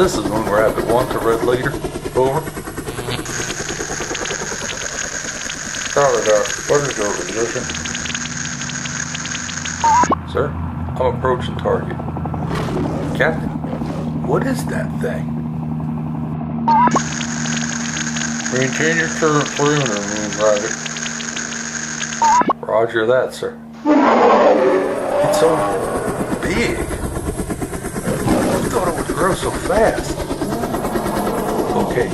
This is Moon Rapid 1 to Red Leader. Over. Charlie, what is your position? Sir, I'm approaching target. Captain, what is that thing? Maintain your current perimeter, Moon Rapid. Roger that, sir. It's so big. I thought it would grow so fast. Okay,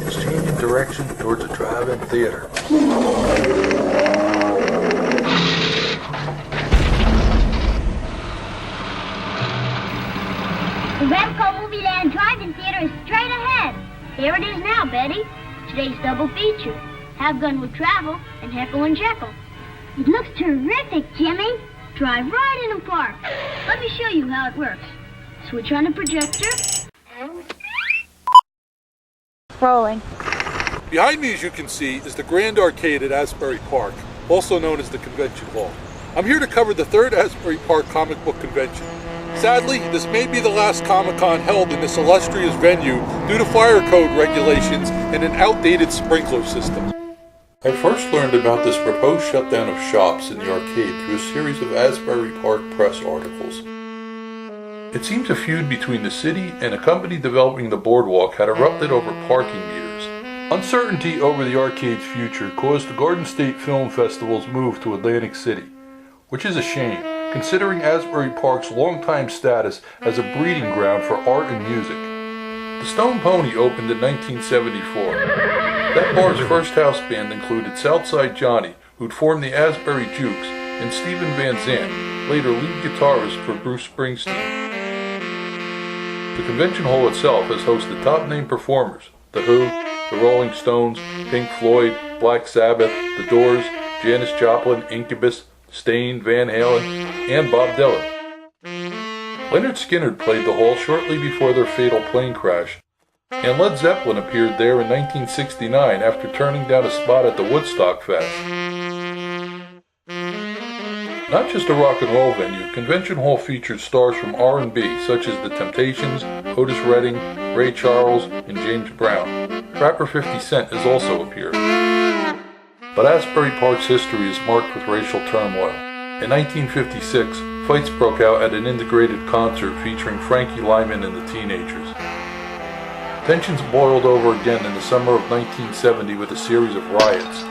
it's changing direction towards a drive-in theater. The Remco Movie Land Drive-In Theater is straight ahead. Here it is now, Betty. Today's double feature. Have Gun Will Travel and Heckle and Jekyll. It looks terrific, Jimmy. Drive right in and park. Let me show you how it works. Switch on the projector. Rolling. Behind me, as you can see, is the Grand Arcade at Asbury Park, also known as the Convention Hall. I'm here to cover the 3rd Asbury Park Comic Book Convention. Sadly, this may be the last Comic-Con held in this illustrious venue due to fire code regulations and an outdated sprinkler system. I first learned about this proposed shutdown of shops in the arcade through a series of Asbury Park press articles. It seems a feud between the city and a company developing the boardwalk had erupted over parking meters. Uncertainty over the arcade's future caused the Garden State Film Festival's move to Atlantic City, which is a shame, considering Asbury Park's longtime status as a breeding ground for art and music. The Stone Pony opened in 1974. That bar's first house band included Southside Johnny, who'd formed the Asbury Jukes, and Stephen Van Zandt, later lead guitarist for Bruce Springsteen. The convention hall itself has hosted top-name performers: The Who, The Rolling Stones, Pink Floyd, Black Sabbath, The Doors, Janis Joplin, Incubus, Stain, Van Halen, and Bob Dylan. Lynyrd Skynyrd played the hall shortly before their fatal plane crash, and Led Zeppelin appeared there in 1969 after turning down a spot at the Woodstock Fest. Not just a rock and roll venue, Convention Hall featured stars from R&B such as The Temptations, Otis Redding, Ray Charles, and James Brown. Rapper 50 Cent has also appeared. But Asbury Park's history is marked with racial turmoil. In 1956, fights broke out at an integrated concert featuring Frankie Lyman and the Teenagers. Tensions boiled over again in the summer of 1970 with a series of riots.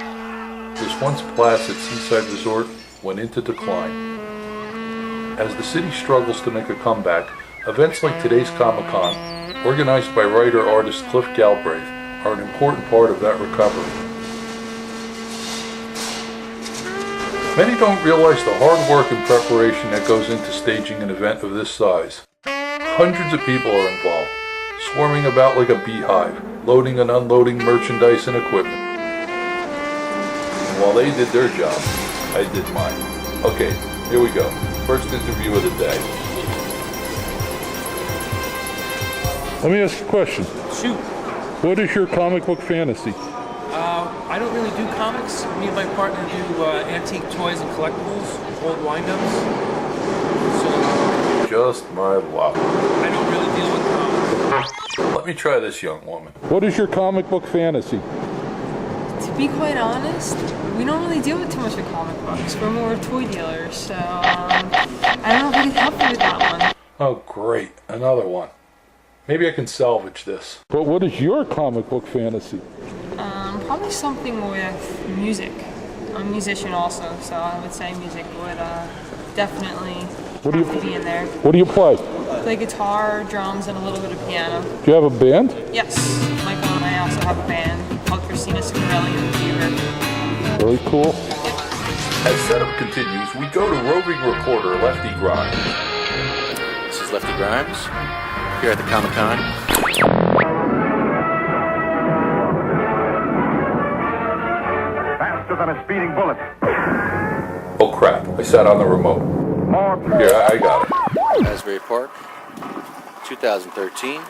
This once placid seaside resort went into decline. As the city struggles to make a comeback, events like today's Comic-Con, organized by writer-artist Cliff Galbraith, are an important part of that recovery. Many don't realize the hard work and preparation that goes into staging an event of this size. Hundreds of people are involved, swarming about like a beehive, loading and unloading merchandise and equipment. And while they did their job, I did mine. Okay, here we go. First interview of the day. Let me ask you a question. Shoot. What is your comic book fantasy? I don't really do comics. Me and my partner do antique toys and collectibles, old wind-ups. So Just my luck. I don't really deal with comics. Let me try this, young woman. What is your comic book fantasy? To be quite honest, we don't really deal with too much with comic books. We're more toy dealers, so I don't know if I can help you with that one. Oh, great. Another one. Maybe I can salvage this. But what is your comic book fantasy? Probably something with music. I'm a musician also, so I would say music would definitely have to be in there. What do you play? Play guitar, drums, and a little bit of piano. Do you have a band? Yes, Michael and I also have a band called Christina Sicarelli and the Fever. Very cool. As setup continues, we go to roving reporter Lefty Grimes. This is Lefty Grimes, here at the Comic-Con. Faster than a speeding bullet. Oh crap, I sat on the remote. More. Here, I got it. Asbury Park, 2013.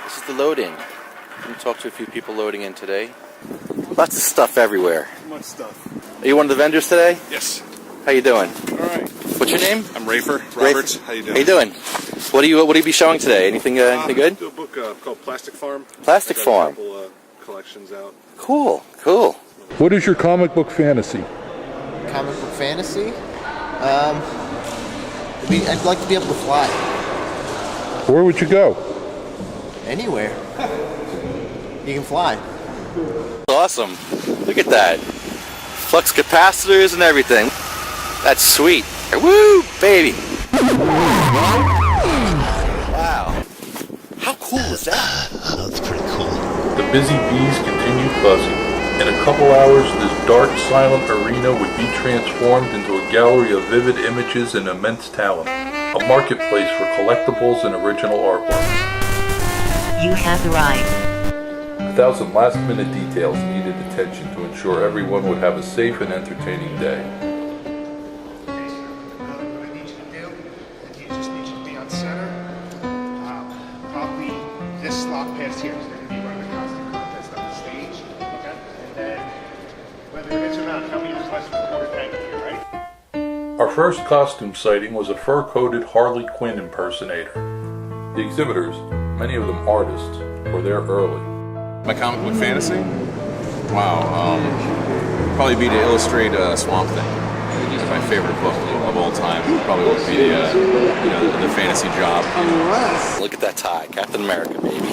This is the load-in. I'm going to talk to a few people loading in today. Lots of stuff everywhere. Much stuff. Are you one of the vendors today? Yes. How you doing? All right. What's your name? I'm Rafer Roberts. How you doing? How you doing? What do you be showing today? Anything good? I do a book called Plastic Farm. Plastic I got Farm. A couple collections out. Cool. What is your comic book fantasy? Comic book fantasy? I'd like to be able to fly. Where would you go? Anywhere. You can fly. Awesome. Look at that. Flux capacitors and everything. That's sweet. Woo, baby. Wow. How cool is that? That's pretty cool. The busy bees continue buzzing. In a couple hours, this dark, silent arena would be transformed into a gallery of vivid images and immense talent. A marketplace for collectibles and original artwork. You have arrived. 1,000 last-minute details needed attention to ensure everyone would have a safe and entertaining day. What I need you to do, I just need you to be on center. Probably this slot past here, because they're going to be running a costume contest on the stage. Okay? And then, whether it is or not, tell me this last quarter tank here, right? Our first costume sighting was a fur-coated Harley Quinn impersonator. The exhibitors, many of them artists, were there early. My comic book fantasy? Wow, probably be to illustrate Swamp Thing. My favorite book of all time probably would be the fantasy job. Look at that tie, Captain America, baby.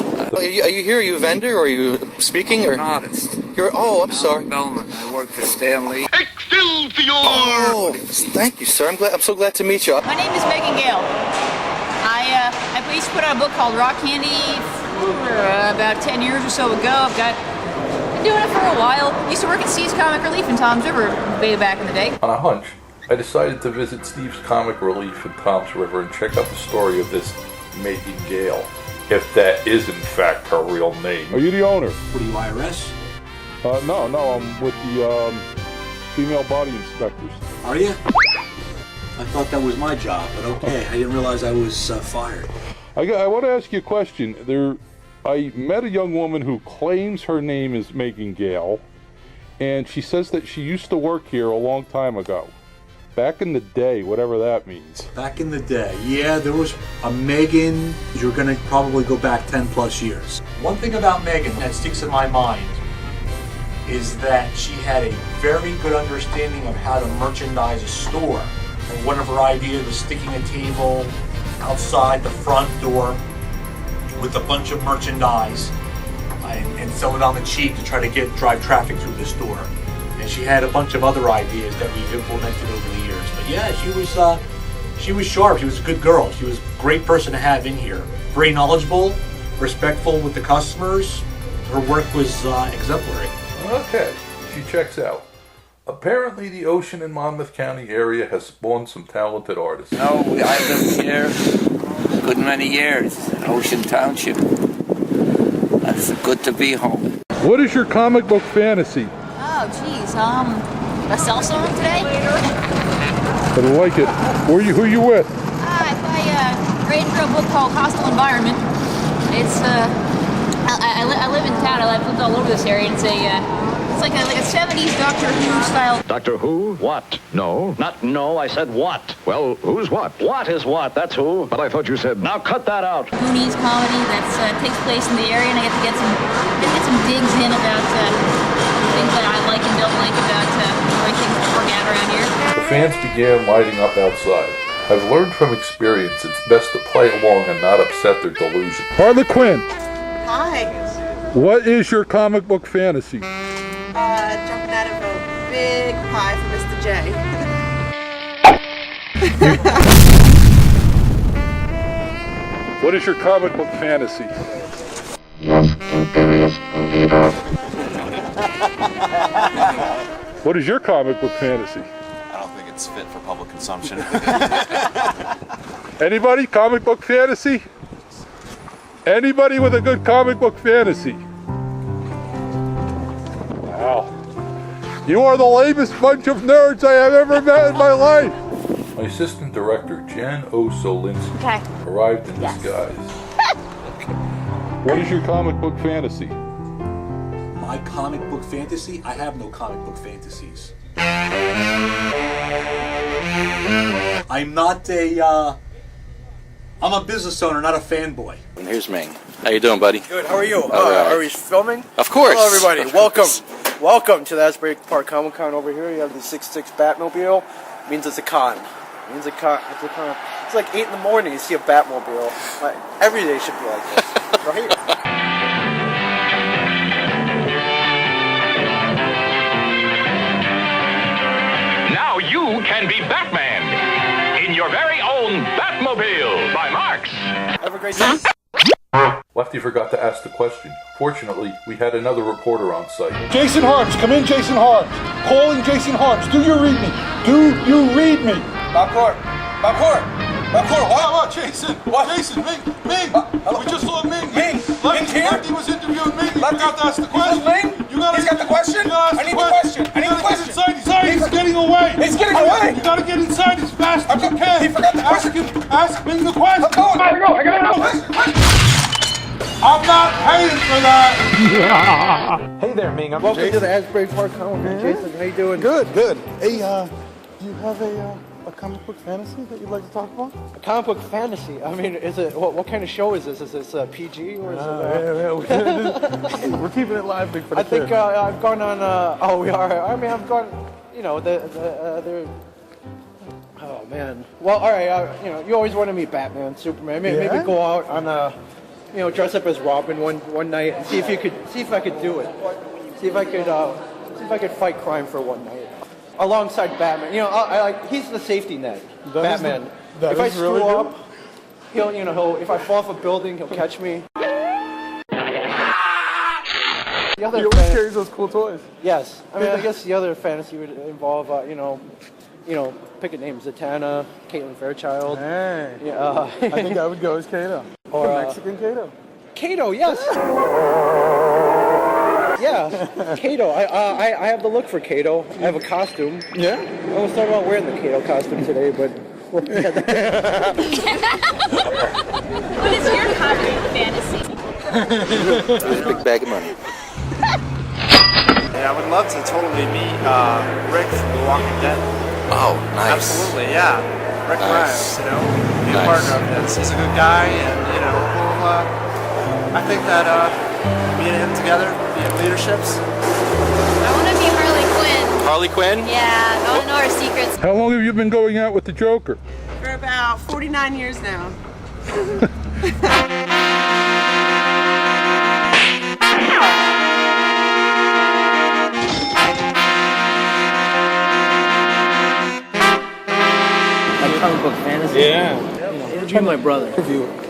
Are you here? Are you a vendor, or are you speaking? Or an artist. I'm sorry. Bellman. I work for Stanley. Excelsior! Oh, thank you, sir. I'm so glad to meet you. My name is Megan Gale. I used to put out a book called Rock Candy about 10 years or so ago. Been doing it for a while. Used to work at Steve's Comic Relief in Tom's River way back in the day. On a hunch, I decided to visit Steve's Comic Relief in Tom's River and check out the story of this Megan Gale, if that is in fact her real name. Are you the owner? What are you, IRS? No, I'm with the female body inspectors. Are you? I thought that was my job, but okay. I didn't realize I was fired. I want to ask you a question. I met a young woman who claims her name is Megan Gale, and she says that she used to work here a long time ago. Back in the day, whatever that means. Back in the day, yeah, there was a Megan. You're going to probably go back 10 plus years. One thing about Megan that sticks in my mind is that she had a very good understanding of how to merchandise a store. And one of her ideas was sticking a table outside the front door with a bunch of merchandise and sell it on the cheap to try to drive traffic through the store. And she had a bunch of other ideas that we've implemented over the years. But yeah, she was sharp. She was a good girl. She was a great person to have in here. Very knowledgeable, respectful with the customers. Her work was exemplary. Okay, she checks out. Apparently the Ocean and Monmouth County area has spawned some talented artists. No, I lived here a good many years, Ocean Township. It's good to be home. What is your comic book fantasy? Oh, geez. A sell some today? I like it. Who are you with? I read through a book called Hostile Environment. It's I live in town. I've lived all over this area. It's like a 70s Doctor Who style. Doctor Who? What? No. Not no, I said what. Well, who's what? What is what? That's who. But I thought you said, now cut that out. Goonies comedy that takes place in the area, and I get some digs in about things that I like and don't like about the way things work out around here. The fans began lighting up outside. I've learned from experience it's best to play along and not upset their delusion. Harley Quinn. Hi. What is your comic book fantasy? Jumping out of a big pie for Mr. J. What is your comic book fantasy? What is your comic book fantasy? I don't think it's fit for public consumption. Anybody? Comic book fantasy? Anybody with a good comic book fantasy? Wow. You are the lamest bunch of nerds I have ever met in my life. My assistant director, Jan O. Solinsky, arrived in disguise. What is your comic book fantasy? My comic book fantasy? I have no comic book fantasies. I'm not a I'm a business owner, not a fanboy. And here's Ming. How you doing, buddy? Good. How are you? right. Are we filming? Of course. Hello, everybody. Of Welcome. course. Welcome to the Asbury Park Comic Con over here. You have the 6'6" Batmobile. It means it's a con. It means it's a con. It's like 8 in the morning. You see a Batmobile. Like, every day should be like this, right? Now you can be Batman in your very own Batmobile by Marx. Have a great day. Lefty forgot to ask the question. Fortunately, we had another reporter on site. Jason Harms, come in, Jason Harms. Calling Jason Harms. Do you read me? Do you read me? Popcorn. Popcorn. Popcorn. What, Jason? What? Jason, Ming. We just saw Ming. Lefty was interviewing Ming. You forgot to ask the question. You gotta, he's got the question? I need the question. I need the question. He's getting away. He's getting away. You gotta get inside as fast as you can. He forgot the question. Ask Ming the question. I'm going. I gotta go. I'm not paying for that. Hey there, Ming. Welcome to the Asbury Park Comic. Jason, how you doing? Good. Hey, do you have a comic book fantasy that you'd like to talk about? A comic book fantasy? I mean, is it what kind of show is this? Is this PG or is it? We're keeping it lively for the I think I've gone on. We are. I mean, I've gone. You know, the. Oh man. Well, all right. You always want to meet Batman, Superman. Maybe go out on dress up as Robin one night and see if I could do it. See if I could fight crime for one night alongside Batman. He's the safety net. Batman. If I screw up, he'll if I fall off a building, he'll catch me. He always carries those cool toys. Yes. I mean, I guess the other fantasy would involve pick a name, Zatanna, Caitlin Fairchild. Hey. Yeah. I think I would go as Kato. Or Mexican Kato. Kato, yes. Yeah, Kato. I have the look for Kato. I have a costume. Yeah. I was talking about wearing the Kato costume today, but. What is your comic fantasy? Big bag of money. Yeah, I would love to totally meet Rick from The Walking Dead. Oh, nice. Absolutely, yeah. Rick Nice. Grimes, be a partner of his. He's a good guy, and I think that me and him together, being leaderships. I want to be Harley Quinn. Harley Quinn? Yeah, I want to know her secrets. How long have you been going out with the Joker? For about 49 years now. Comic book fantasy. Yeah. You're my brother.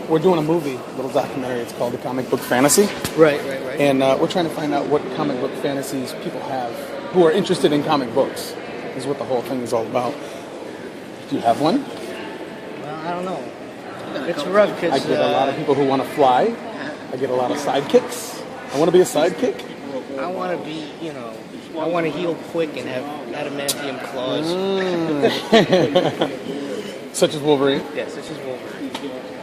We're doing a movie, little documentary. It's called The Comic Book Fantasy. Right. And we're trying to find out what comic book fantasies people have who are interested in comic books. Is what the whole thing is all about. Do you have one? Well, I don't know. It's rough because I get a lot of people who want to fly. I get a lot of sidekicks. I want to be a sidekick. I want to be, I want to heal quick and have adamantium claws. Such as Wolverine. Yeah, such as Wolverine.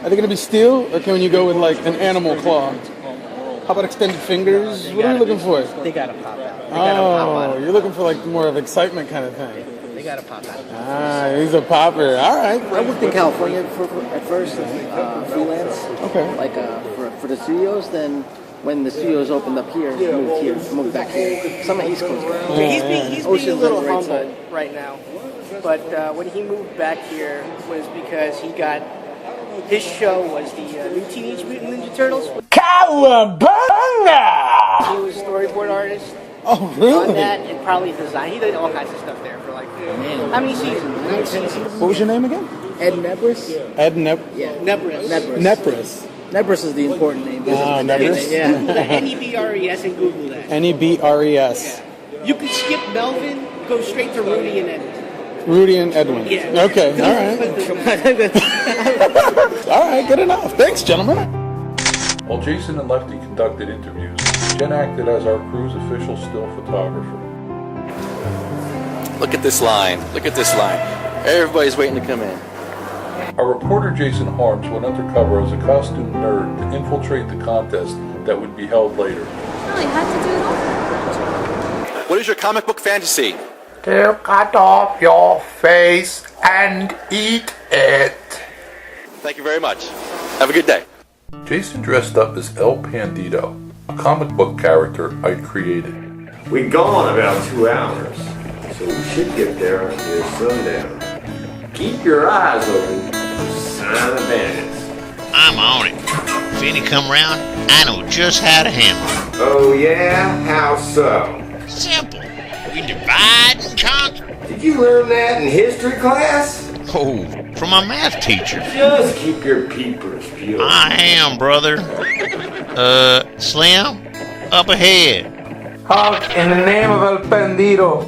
Are they going to be steel, or can you go with like an animal claw? How about extended fingers? What are you looking for? They gotta pop out. You're looking for like more of excitement kind of thing. They gotta pop out. Ah, he's a popper. All right. I worked in California at first, freelance. Okay. Like for the studios. Then when the studios opened up here, moved back here. Some East Coast guys. Yeah, he's being a little humble side. right now. But when he moved back here was because his show was the new Teenage Mutant Ninja Turtles. Cowabunga! He was storyboard artist. Oh, really? On that and probably design. He did all kinds of stuff there for like how many seasons? What was your name again? Ed Nebris. Ed Yeah, Nebris. Nebris. Nebris is the important name. Nebris. Yeah. Nebres and Google that. Nebres. Yeah. You could skip Melvin, go straight to Rudy and Edwin. Rudy and Edwin. Yeah. Okay. All right. Good enough. Thanks, gentlemen. While Jason and Lefty conducted interviews, Jen acted as our crew's official still photographer. Look at this line. Look at this line. Everybody's waiting to come in. Our reporter Jason Harms went undercover as a costume nerd to infiltrate the contest that would be held later. Oh, you have to do it all. What is your comic book fantasy? To cut off your face and eat it. Thank you very much. Have a good day. Jason dressed up as El Pandito, a comic book character I created. We're gone about 2 hours, so we should get there near sundown. Keep your eyes open for sign of bandits. I'm on it. If any come round, I know just how to handle them. Oh yeah? How so? Simple. We divide and conquer. Did you learn that in history class? Oh, from my math teacher. Just keep your peepers peeled. I am, brother. Slim, up ahead. Honk in the name of El Pandito.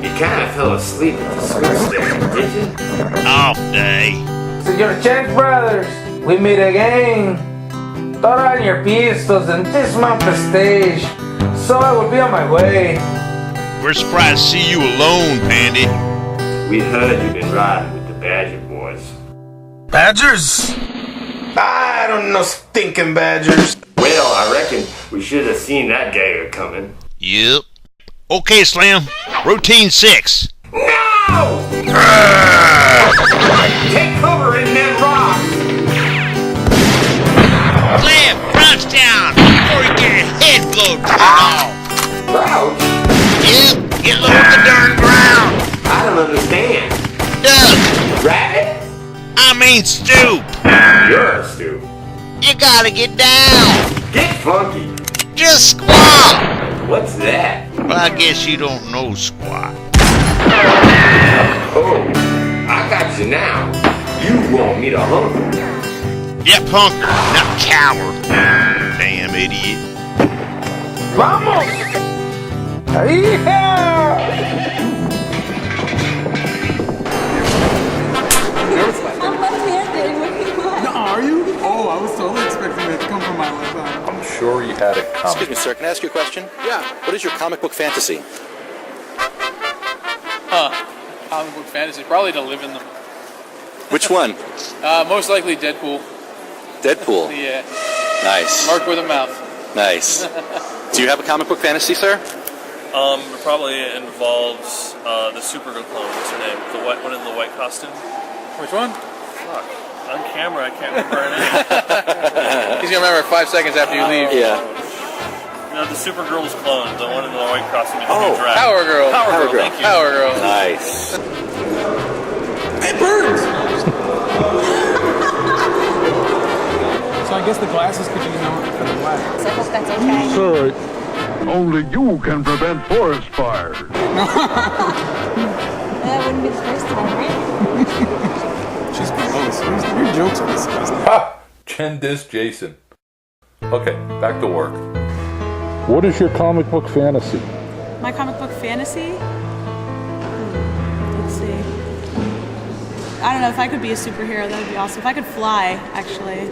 You kind of fell asleep at the switch station, did you? Off day. Senor Chance Brothers, we meet again. Throw on your pistols and dismount the stage, so I will be on my way. We're surprised to see you alone, Pandy. We heard you've been riding with the Badger boys. Badgers? I don't know stinking badgers. Well, I reckon we should have seen that gator coming. Yep. Okay, Slim. Routine 6. No! Take cover in them rocks! Slim, crouch down before you get your head blown off. Crouch? Yep, get low on the darn ground. I don't understand. Duck. Rabbit? I mean stoop. You're a stoop. You gotta get down. Get funky. Just squat. What's that? Well, I guess you don't know squat. Oh, I got you now. You want me to hunker? Yep, hunker, not coward. Damn idiot. Vamos! Hija! No, are you? Oh, I was totally expecting that to come from my left eye. I'm sure you had it coming. Excuse me, sir. Can I ask you a question? Yeah. What is your comic book fantasy? Comic book fantasy, probably to live in them. Which one? Most likely Deadpool. Deadpool. Yeah. Nice. Mark with a mouth. Nice. Do you have a comic book fantasy, sir? It probably involves the Supergirl clone. What's her name? The white one in the white costume. Which one? Fuck. On camera, I can't remember her name. He's gonna remember 5 seconds after you leave. Yeah. No, the Supergirl's clone, the one in the white costume. Oh, Power Girl. Power Girl. Thank you. Power Girl. Nice. Hey, birds! So I guess the glasses could be, for the black. So I hope that's okay. Sir, only you can prevent forest fires. That wouldn't be the first time, right? She's gross. Your jokes are disgusting. Ha! Chen diss Jason. Okay, back to work. What is your comic book fantasy? My comic book fantasy? Let's see. I don't know, if I could be a superhero, that would be awesome. If I could fly, actually.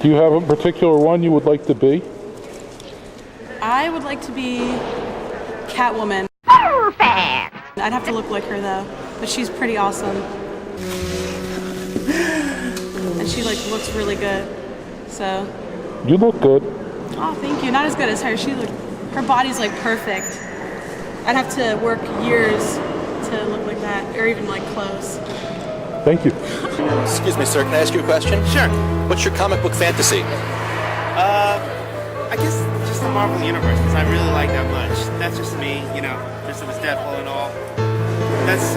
Do you have a particular one you would like to be? I would like to be Catwoman. Perfect! I'd have to look like her, though. But she's pretty awesome. And she, looks really good. So... You look good. Oh, thank you. Not as good as her. Her body's perfect. I'd have to work years to look like that, or even clothes. Thank you. Excuse me, sir. Can I ask you a question? Sure. What's your comic book fantasy? I guess just the Marvel Universe, because I really like that much. That's just me, just with Deadpool and all. That's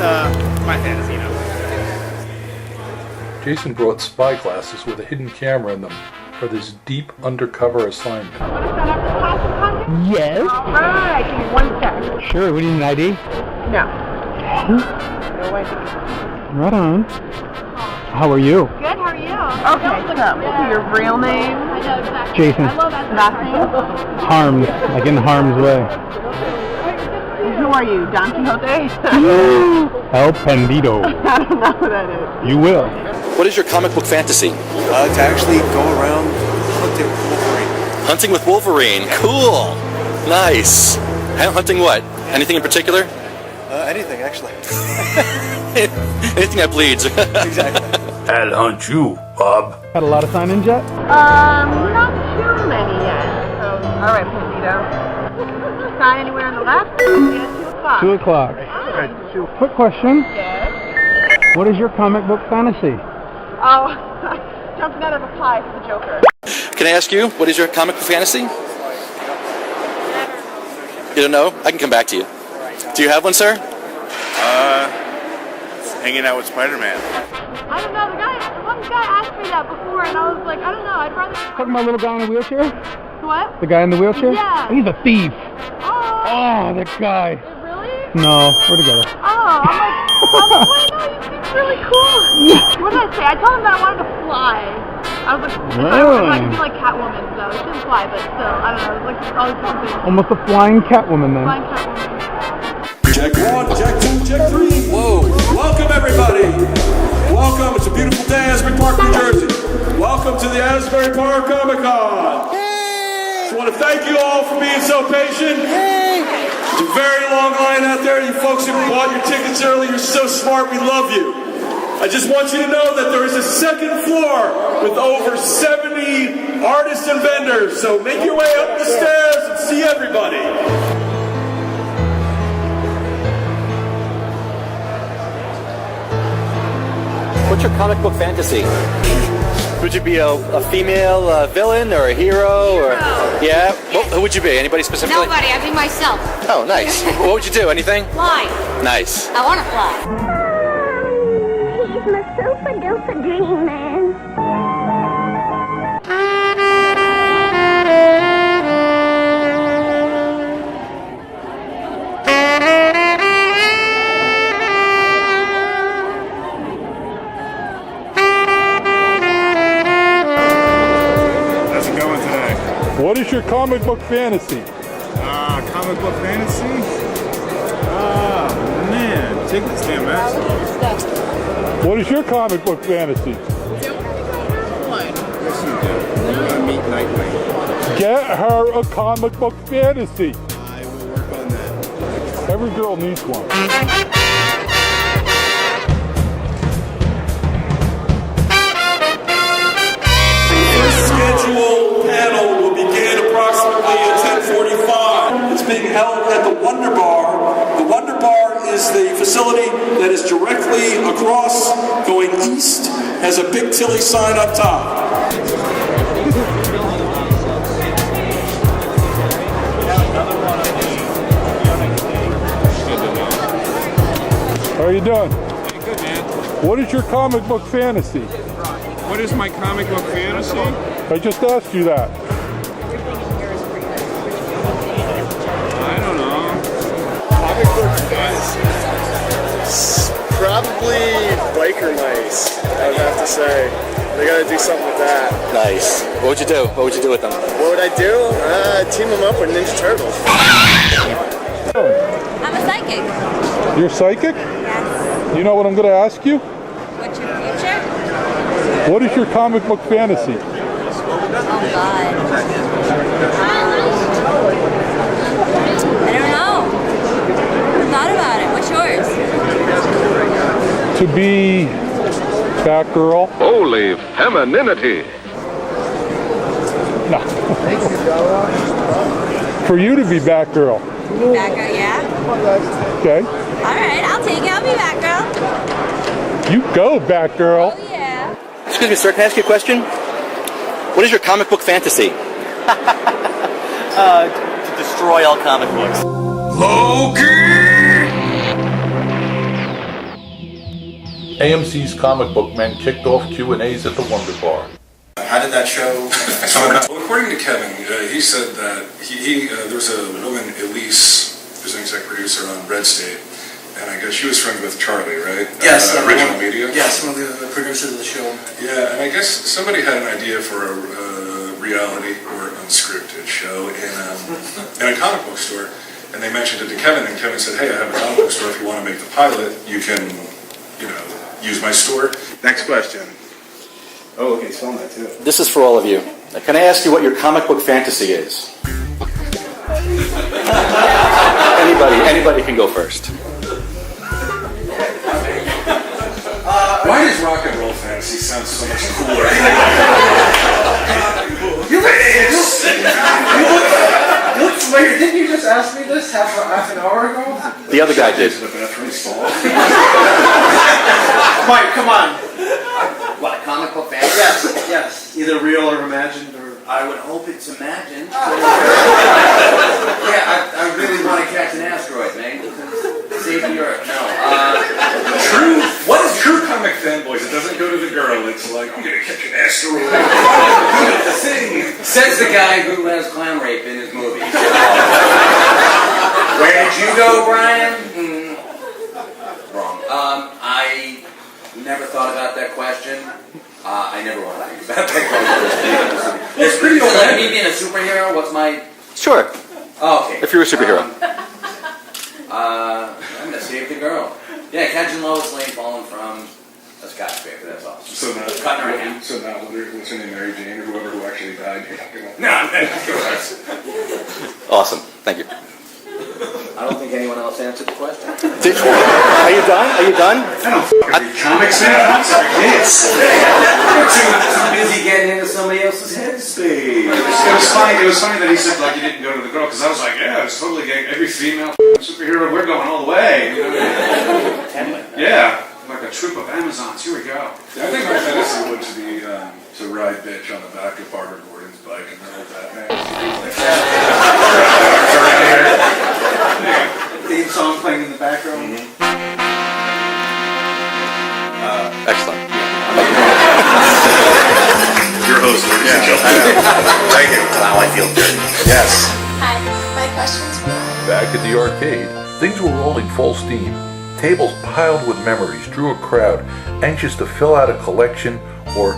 my fantasy, Jason brought spy glasses with a hidden camera in them for this deep undercover assignment. Yes? Alright, give me 1 sec. Sure, we need an ID? No. No way. Right on. How are you? Good, how are you? Okay, so your real name? Jason. Last name? Harms, like in harm's way. Who are you, Don Quixote? El Pandito. I don't know who that is. You will. What is your comic book fantasy? To actually go around hunting with Wolverine. Hunting with Wolverine. Cool. Nice. Hunting what? Anything in particular? Anything, actually. Anything that bleeds. Exactly. I'll hunt you, Bob. Had a lot of sign-ins yet? Not too many yet. So, alright, Pandito. Sign anywhere on the left? Yeah, 2 o'clock. 2 o'clock. Quick question. Yes. What is your comic book fantasy? Oh, jumping out of a pie for the Joker. Can I ask you, what is your comic book fantasy? You don't know? I can come back to you. Do you have one, sir? Hanging out with Spider-Man. I don't know. One guy asked me that before, and I was like, I don't know. I'd rather. Talking about little guy in the wheelchair? What? The guy in the wheelchair? Yeah. He's a thief. Oh. That guy. Really? No, we're together. Oh, I'm like, wait, no, you seem really cool. What did I say? I told him that I wanted to fly. I was like, I could be like Catwoman, though. She didn't fly, but still, I don't know. It was like always something. Almost a flying Catwoman then. Flying Catwoman. Check 1, check 2, check 3. Whoa. Welcome, everybody. Welcome. It's a beautiful day, Asbury Park, New Jersey. Welcome to the Asbury Park Comic-Con. Just want to thank you all for being so patient. It's a very long line out there. You folks who bought your tickets early, you're so smart. We love you. I just want you to know that there is a second floor with over 70 artists and vendors. So make your way up the stairs and see everybody. What's your comic book fantasy? Would you be a female villain or a hero? Or yeah? Well, who would you be? Anybody specifically? Nobody, I'd be myself. Oh, nice. What would you do? Anything? Fly. Nice. I want to fly. He's my super duper dream man. How's it going today? What is your comic book fantasy? Comic book fantasy? Oh, man. Take this damn mask off. What is your comic book fantasy? Yes, you do. You want to meet Nightwing. Get her a comic book fantasy. I will work on that. Every girl needs one. Scheduled panel will begin approximately at 10:45. It's being held at the Wonder Bar. The Wonder Bar is the facility that is directly across, going east, has a Big Tilly sign up top. How are you doing? Hey, good, man. What is your comic book fantasy? What is my comic book fantasy? I just asked you that. I don't know. Comic book fantasy? Probably biker mice, I would have to say. They gotta do something with that. Nice. What would you do? What would you do with them? What would I do? Team them up with Ninja Turtles. I'm a psychic. You're psychic? Yes. You know what I'm going to ask you? What's your future? What is your comic book fantasy? Oh, God. I don't know. I thought about it. What's yours? To be Batgirl. Holy femininity. No. For you to be Batgirl. Batgirl, yeah? Okay. Alright, I'll take it. I'll be Batgirl. You go, Batgirl. Oh, yeah. Excuse me, sir. Can I ask you a question? What is your comic book fantasy? To destroy all comic books. AMC's Comic Book Men kicked off Q&As at the Wonder Bar. How did that show come about? Well, according to Kevin, he said that there was a woman, Elise, who's an exec producer on Red State, and I guess she was friends with Charlie, right? Yes. Original Media? Yes, one of the producers of the show. Yeah, and I guess somebody had an idea for a reality or unscripted show in a comic book store, and they mentioned it to Kevin, and Kevin said, hey, I have a comic book store. If you want to make the pilot, you can, use my store. Next question. Oh, okay, selling that too. This is for all of you. Can I ask you what your comic book fantasy is? Anybody can go first. Why does rock and roll fantasy sound so much cooler? You idiots! What's Wait, didn't you just ask me this half an hour ago? The other guy did. Mike, come on. What, a comic book fan? Yes. Either real or imagined or... I would hope it's imagined. Yeah, I really want to catch an asteroid, man. Save the Earth. No. What is true comic fanboys? It doesn't go to the girl. It's like, I'm gonna catch an asteroid. Says the guy who has clown rape in his movies. Where did you go, Brian? Wrong. I never thought about that question. I never want to think about that question. It's pretty cool. Let me being a superhero. What's my... Sure. Oh, okay. If you're a superhero. I'm gonna save the girl. Yeah, catching Lois Lane falling from a skyscraper. That's awesome. So now, cutting her in half. So now, what's her name, Mary Jane or whoever who actually died? You're not gonna. No. Awesome. Thank you. I don't think anyone else answered the question. Are you done? Are you done? I don't read comics, man. I'm sorry, kids. Too busy getting into somebody else's headspace. It was funny that he said like you didn't go to the girl because I was like, yeah, it's totally getting every female superhero. We're going all the way. You know? Yeah, like a troop of Amazons. Here we go. Yeah, I think my fantasy would be to ride bitch on the back of Barbara Gordon's bike and roll Batman. Theme song playing in the background. Excellent. Your host, ladies and gentlemen. Thank you. Wow, I feel good. Yes. Hi, my question's for... Back at the arcade, things were rolling full steam. Tables piled with memories drew a crowd, anxious to fill out a collection or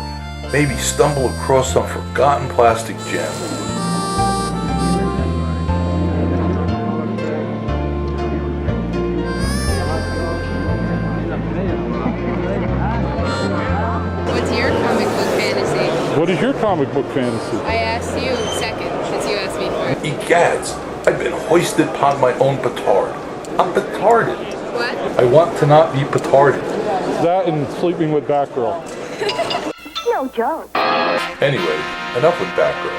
maybe stumble across some forgotten plastic gem. What's your comic book fantasy? What is your comic book fantasy? I asked you second, since you asked me first. Egads, I've been hoisted upon my own petard. I'm petarded. What? I want to not be petarded. That and sleeping with Batgirl. No joke. Anyway, enough with Batgirl.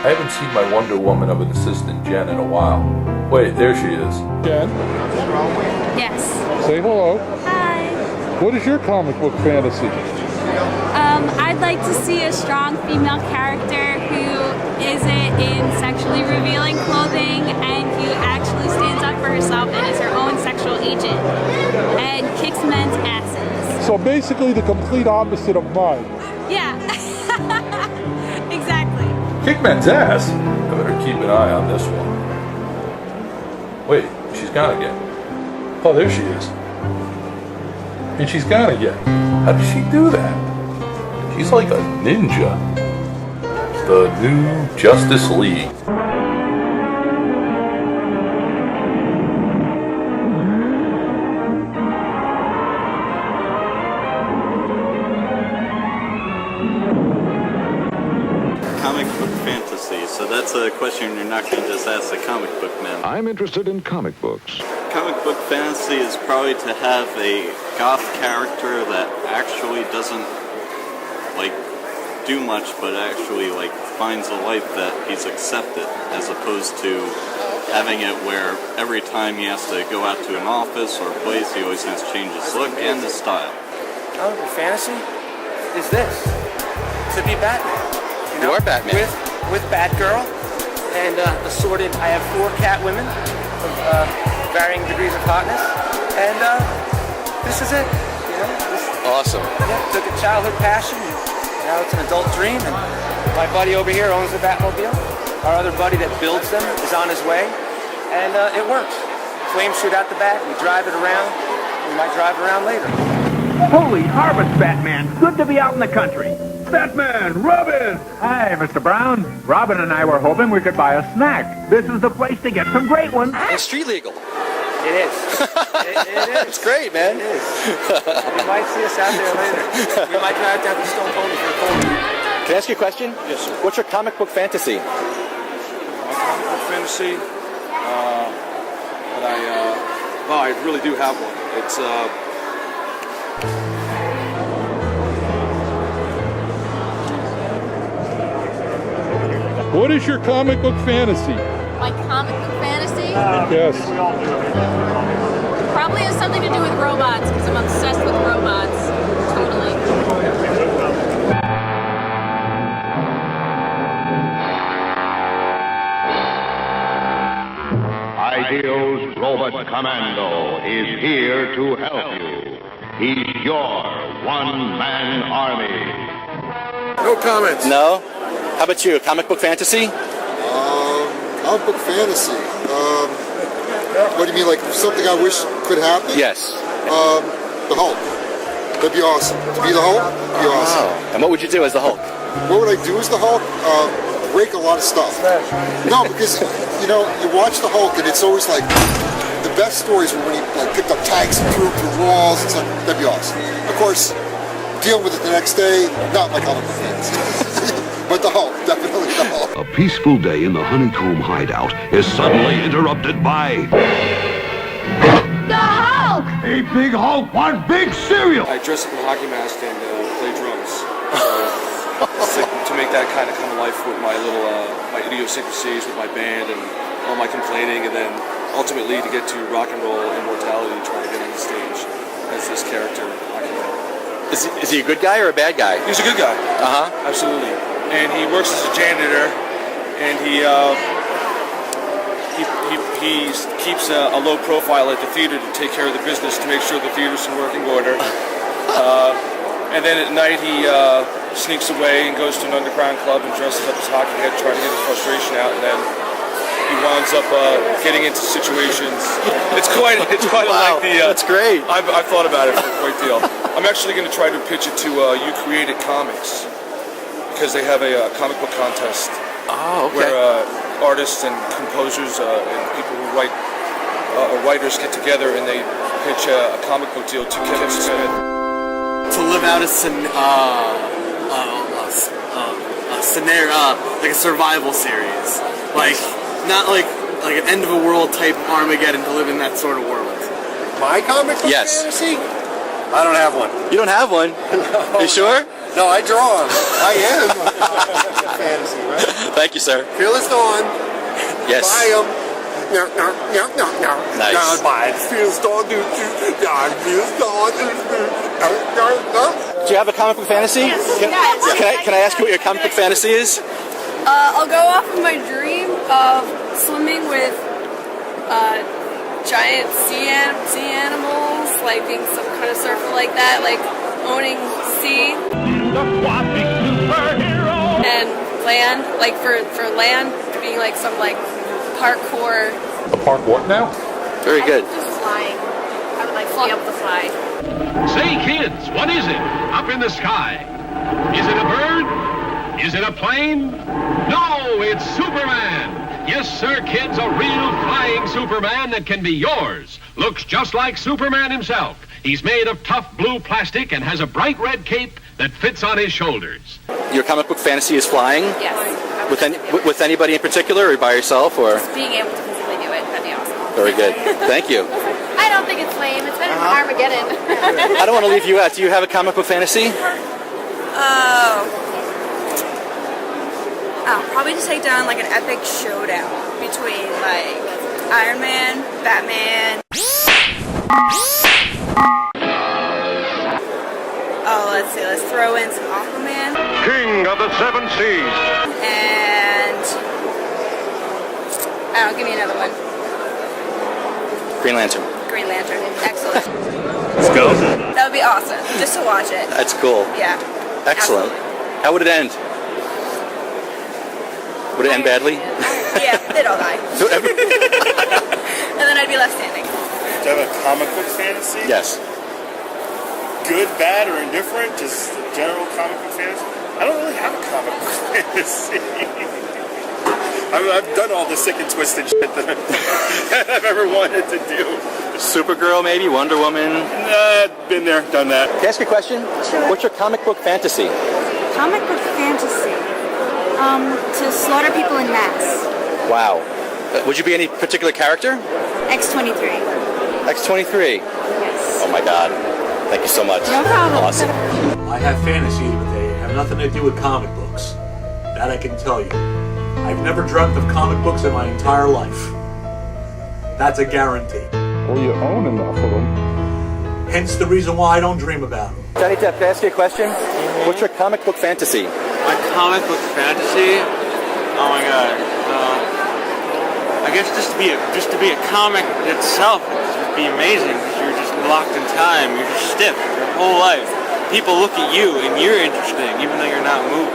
I haven't seen my Wonder Woman of an assistant Jen in a while. Wait, there she is. Jen? Yes. Say hello. Hi. What is your comic book fantasy? I'd like to see a strong female character who isn't in sexually revealing clothing and who actually stands up for herself and is her own sexual agent and kicks men's asses. So basically the complete opposite of mine. Yeah. Exactly. Kick men's ass? I better keep an eye on this one. Wait, she's gone again. Oh, there she is. And she's gone again. How did she do that? She's like a ninja. The new Justice League. Comic book fantasy, so that's a question you're not going to just ask the comic book man. I'm interested in comic books. Comic book fantasy is probably to have a goth character that actually doesn't like do much, but actually like finds a life that he's accepted, as opposed to having it where every time he has to go out to an office or a place, he always has to change his look and his style. Comic book fantasy is this: to be Batman. You are Batman. With Batgirl and assorted. I have 4 cat women of varying degrees of hotness, and this is it. You know, Awesome. Yeah, took a childhood passion, and now it's an adult dream. And my buddy over here owns the Batmobile. Our other buddy that builds them is on his way, and it works. Flames shoot out the bat. We drive it around. We might drive it around later. Holy harvest, Batman. Good to be out in the country. Batman, Robin! Hi, Mr. Brown. Robin and I were hoping we could buy a snack. This is the place to get some great ones. It's street legal. It is. It is. It's great, man. It is. You might see us out there later. We might drive down to Stone Pony for a cold. Can I ask you a question? Yes, sir. What's your comic book fantasy? My comic book fantasy? I really do have one. It's, What is your comic book fantasy? My comic book Yes. Probably has something to do with robots because I'm obsessed with robots. Totally. Ideal's Robot Commando is here to help you. He's your one-man army. No comments. No? How about you? Comic book fantasy? Comic book fantasy. What do you mean, like something I wish could happen? Yes. The Hulk. That'd be awesome. To be the Hulk would be awesome. Oh. And what would you do as the Hulk? What would I do as the Hulk? Break a lot of stuff. No, because, you know, you watch the Hulk and it's always like, the best stories were when he like picked up tanks and threw them through walls and stuff. That'd be awesome. Of course, dealing with it the next day, not my comic book fantasy. But the Hulk, definitely the Hulk. A peaceful day in the honeycomb hideout is suddenly interrupted by... The Hulk! A big Hulk wants big cereal! I dress up in a hockey mask and play drums. To make that kind of come to life with my little, my idiosyncrasies with my band and all my complaining, and then ultimately to get to rock and roll immortality, trying to get on the stage as this character. Is he a good guy or a bad guy? He's a good guy. Uh-huh. Absolutely. And he works as a janitor, and he keeps a low profile at the theater to take care of the business, to make sure the theater's in working order. And then at night he sneaks away and goes to an underground club and dresses up as a hockey head, trying to get his frustration out, and then he winds up getting into situations. It's quite wow, like the... that's great. I've thought about it for a great deal. I'm actually going to try to pitch it to You Created Comics, because they have a comic book contest. Oh, okay. Where artists and composers and people who write, writers get together and they pitch a comic book deal to Kevin Smith. To live out a scenario, like a survival series, like not like an end of a world type Armageddon, to live in that sort of world. My comic book fantasy? I don't have one. You don't have one? No. You sure? No, I draw them. I am fantasy, right? Thank you, sir. Fearless Dawn. Yes. Buy them. No. Nice. Now buy it. Fearless Dawn. Fearless Dawn. Do you have a comic book fantasy? Yes. Can I ask you what your comic book fantasy is? I'll go off of my dream of swimming with giant sea animals, like being some kind of surfer like that, like owning sea. And land, like for land, being like some like parkour. A park what now? Very good. Just flying. I would like to be able to fly. Say, kids, what is it? Up in the sky. Is it a bird? Is it a plane? No, it's Superman. Yes, sir, kids, a real flying Superman that can be yours. Looks just like Superman himself. He's made of tough blue plastic and has a bright red cape that fits on his shoulders. Your comic book fantasy is flying? Yes. With anybody in particular, or by yourself, or? Just being able to physically do it, that'd be awesome. Very good. Thank you. I don't think it's lame. It's better than Armageddon. I don't want to leave you out. Do you have a comic book fantasy? Probably to take down like an epic showdown between like Iron Man, Batman. Let's see. Let's throw in some Aquaman. King of the Seven Seas. And give me another one. Green Lantern. Green Lantern. Excellent. Let's go. That would be awesome, just to watch it. That's cool. Yeah. Excellent. Absolutely. How would it end? Would it end badly? Yeah, they'd all die. And then I'd be left standing. Do you have a comic book fantasy? Yes. Good, bad, or indifferent? Just general comic book fantasy? I don't really have a comic book fantasy. I've done all the sick and twisted shit that I've ever wanted to do. Supergirl, maybe? Wonder Woman? Been there, done that. Can I ask you a question? Sure. What's your comic book fantasy? Comic book fantasy? To slaughter people in mass. Wow. Would you be any particular character? X-23. X-23? Yes. Oh my god. Thank you so much. No problem. Awesome. I have fantasies, but they have nothing to do with comic books. That I can tell you. I've never dreamt of comic books in my entire life. That's a guarantee. Well, you own enough of them. Hence the reason why I don't dream about them. Johnny Depp, can I ask you a question? What's your comic book fantasy? My comic book fantasy? Oh my god. I guess just to be a comic itself would be amazing because you're just locked in time. You're just stiff your whole life. People look at you and you're interesting even though you're not moving.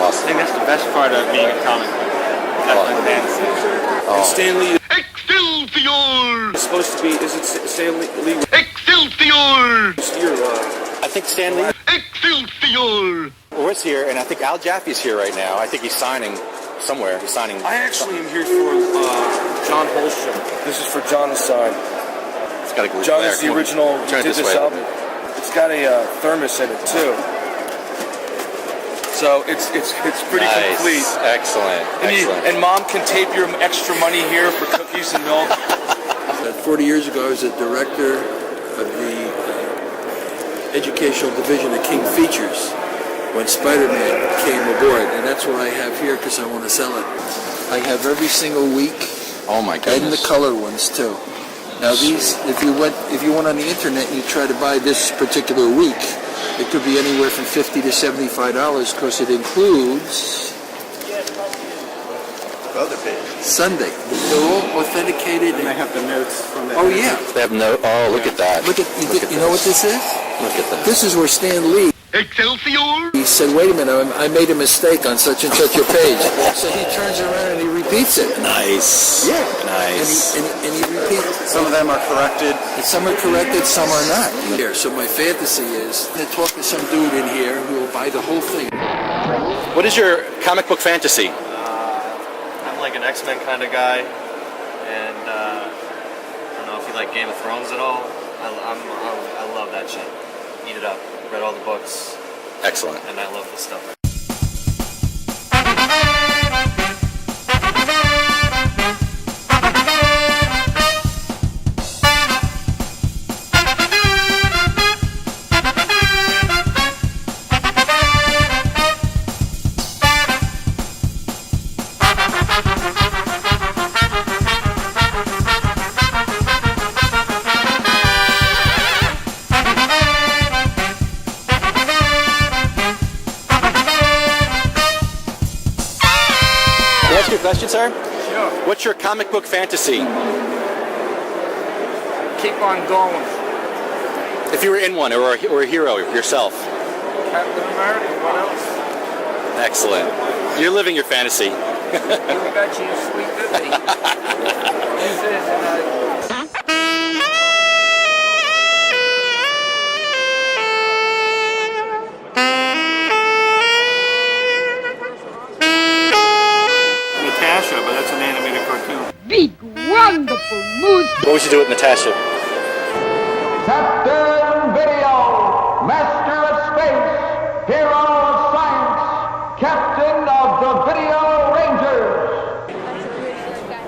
Awesome. I think that's the best part of being a comic book. That's my fantasy. Oh. Stanley. Excelsior! It's supposed to be, is it Stanley Lee? Excelsior! I think Stan Lee Excelsior! was here, and I think Al Jaffe's here right now. I think he's signing somewhere. He's signing. I actually am here for John Holstrom. This is for John to sign. It's got a John is the original who did this album. It's got a thermos in it too. So it's pretty complete. Excellent. And Mom can tape your extra money here for cookies and milk. 40 years ago, I was a director of the educational division of King Features when Spider-Man came aboard, and that's what I have here because I want to sell it. I have every single week. Oh my goodness. And the color ones too. Now these, if you went on the internet and you try to buy this particular week, it could be anywhere from $50 to $75 because it includes other pages. Sunday. They're all authenticated. And they have the notes from that. Oh yeah. They have no. Oh, look at that. Look at you know what this is? Look at that. This is where Stan Lee. Excelsior! He said, "Wait a minute, I made a mistake on such and such a page." So he turns around and he repeats it. Nice. Yeah. Nice. And he repeats. Some of them are corrected. Some are corrected, some are not. Here, so my fantasy is to talk to some dude in here who will buy the whole thing. What is your comic book fantasy? I'm like an X-Men kind of guy, and I don't know if you like Game of Thrones at all. I love that shit. Eat it up. Read all the books. Excellent. And I love the stuff. Question, sir? Sure. What's your comic book fantasy? Keep on going. If you were in one, or a hero yourself. Captain America, what else? Excellent. You're living your fantasy. You got you, sweet Billy. This is but that's an animated cartoon. Big, wonderful moose. What would you do with Natasha? Captain Video, Master of Space, Hero of Science, Captain of the Video Rangers.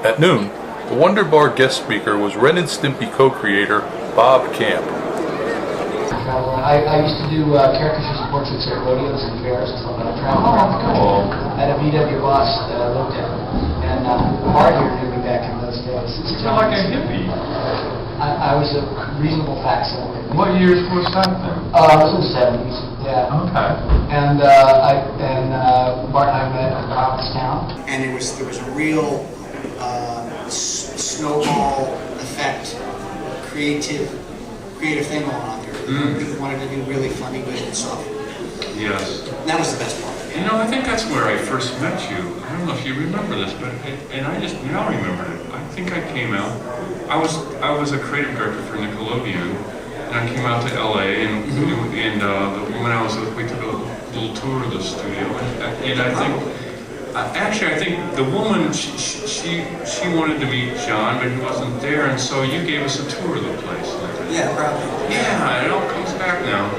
At noon, the Wonder Bar guest speaker was Ren and Stimpy co-creator Bob Camp. I used to do caricature portraits at rodeos and fairs and stuff like that. I traveled around the country. I had a VW bus that I looked at. And Bart here knew me back in those days. You're like a hippie. I was a reasonable facsimile. What years was that then? It was in the 70s, yeah. Okay. And Bart and I met in Provincetown. And there was a real snowball effect, creative thing going on there. People wanted to do really funny, good stuff. Yes. That was the best part. You know, I think that's where I first met you. I don't know if you remember this, but and I just now remembered it. I think I came out. I was a creative director for Nickelodeon, and I came out to LA, and the woman I was with, we took a little tour of the studio, and I think the woman she wanted to meet John, but he wasn't there, and so you gave us a tour of the place. Yeah, probably. Yeah, it all comes back now.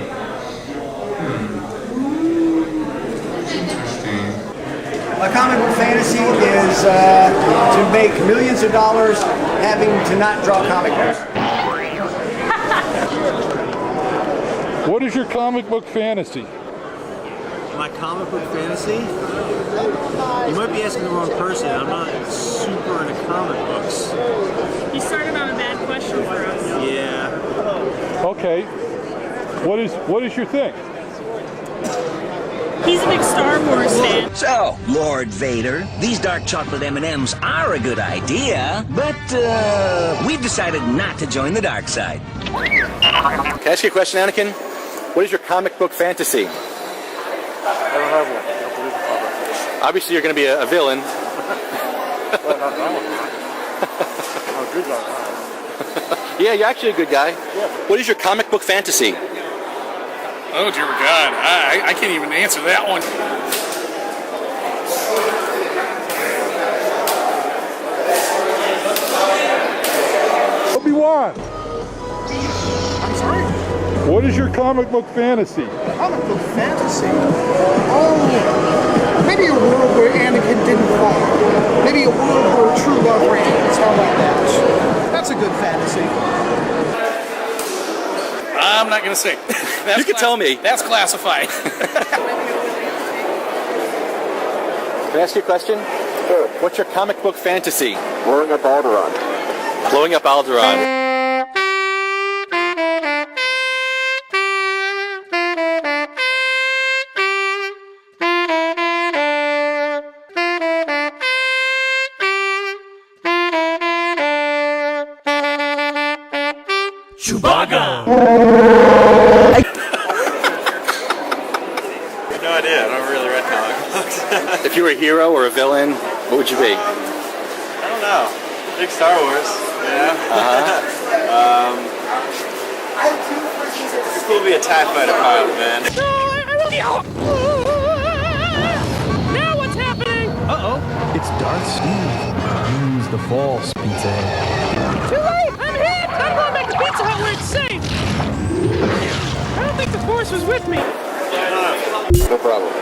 My comic book fantasy is to make millions of dollars having to not draw comic books. What is your comic book fantasy? My comic book fantasy? You might be asking the wrong person. I'm not super into comic books. You started on a bad question for us. Yeah. Okay. What is your thing? He's a big Star Wars fan. So, Lord Vader, these dark chocolate M&Ms are a good idea, but we've decided not to join the dark side. Can I ask you a question, Anakin? What is your comic book fantasy? I don't have one. I don't believe in comic books. Obviously, you're going to be a villain. Well, not that one. I'm a good guy. Yeah, you're actually a good guy. Yeah. What is your comic book fantasy? Oh, dear God. I can't even answer that one. Obi-Wan, I'm sorry? what is your comic book fantasy? Comic book fantasy? Oh, maybe a world where Anakin didn't fall. Maybe a world where true love reigns. How about that? That's a good fantasy. I'm not going to say. You can tell me. That's classified. Can I ask you a question? Sure. What's your comic book fantasy? Blowing up Alderaan. Blowing up Alderaan. Chewbacca! No idea. I don't really read comic books. If you were a hero or a villain, what would you be? I don't know. Big Star Wars. Yeah. It's cool to be a TIE fighter pilot, man. No, I really... Now what's happening? Uh-oh. It's Darth Steve. Use the Force, Pizza Hut. Too late! I'm hit! I'm going back to Pizza Hut where it's safe! I don't think the Force was with me. No problem.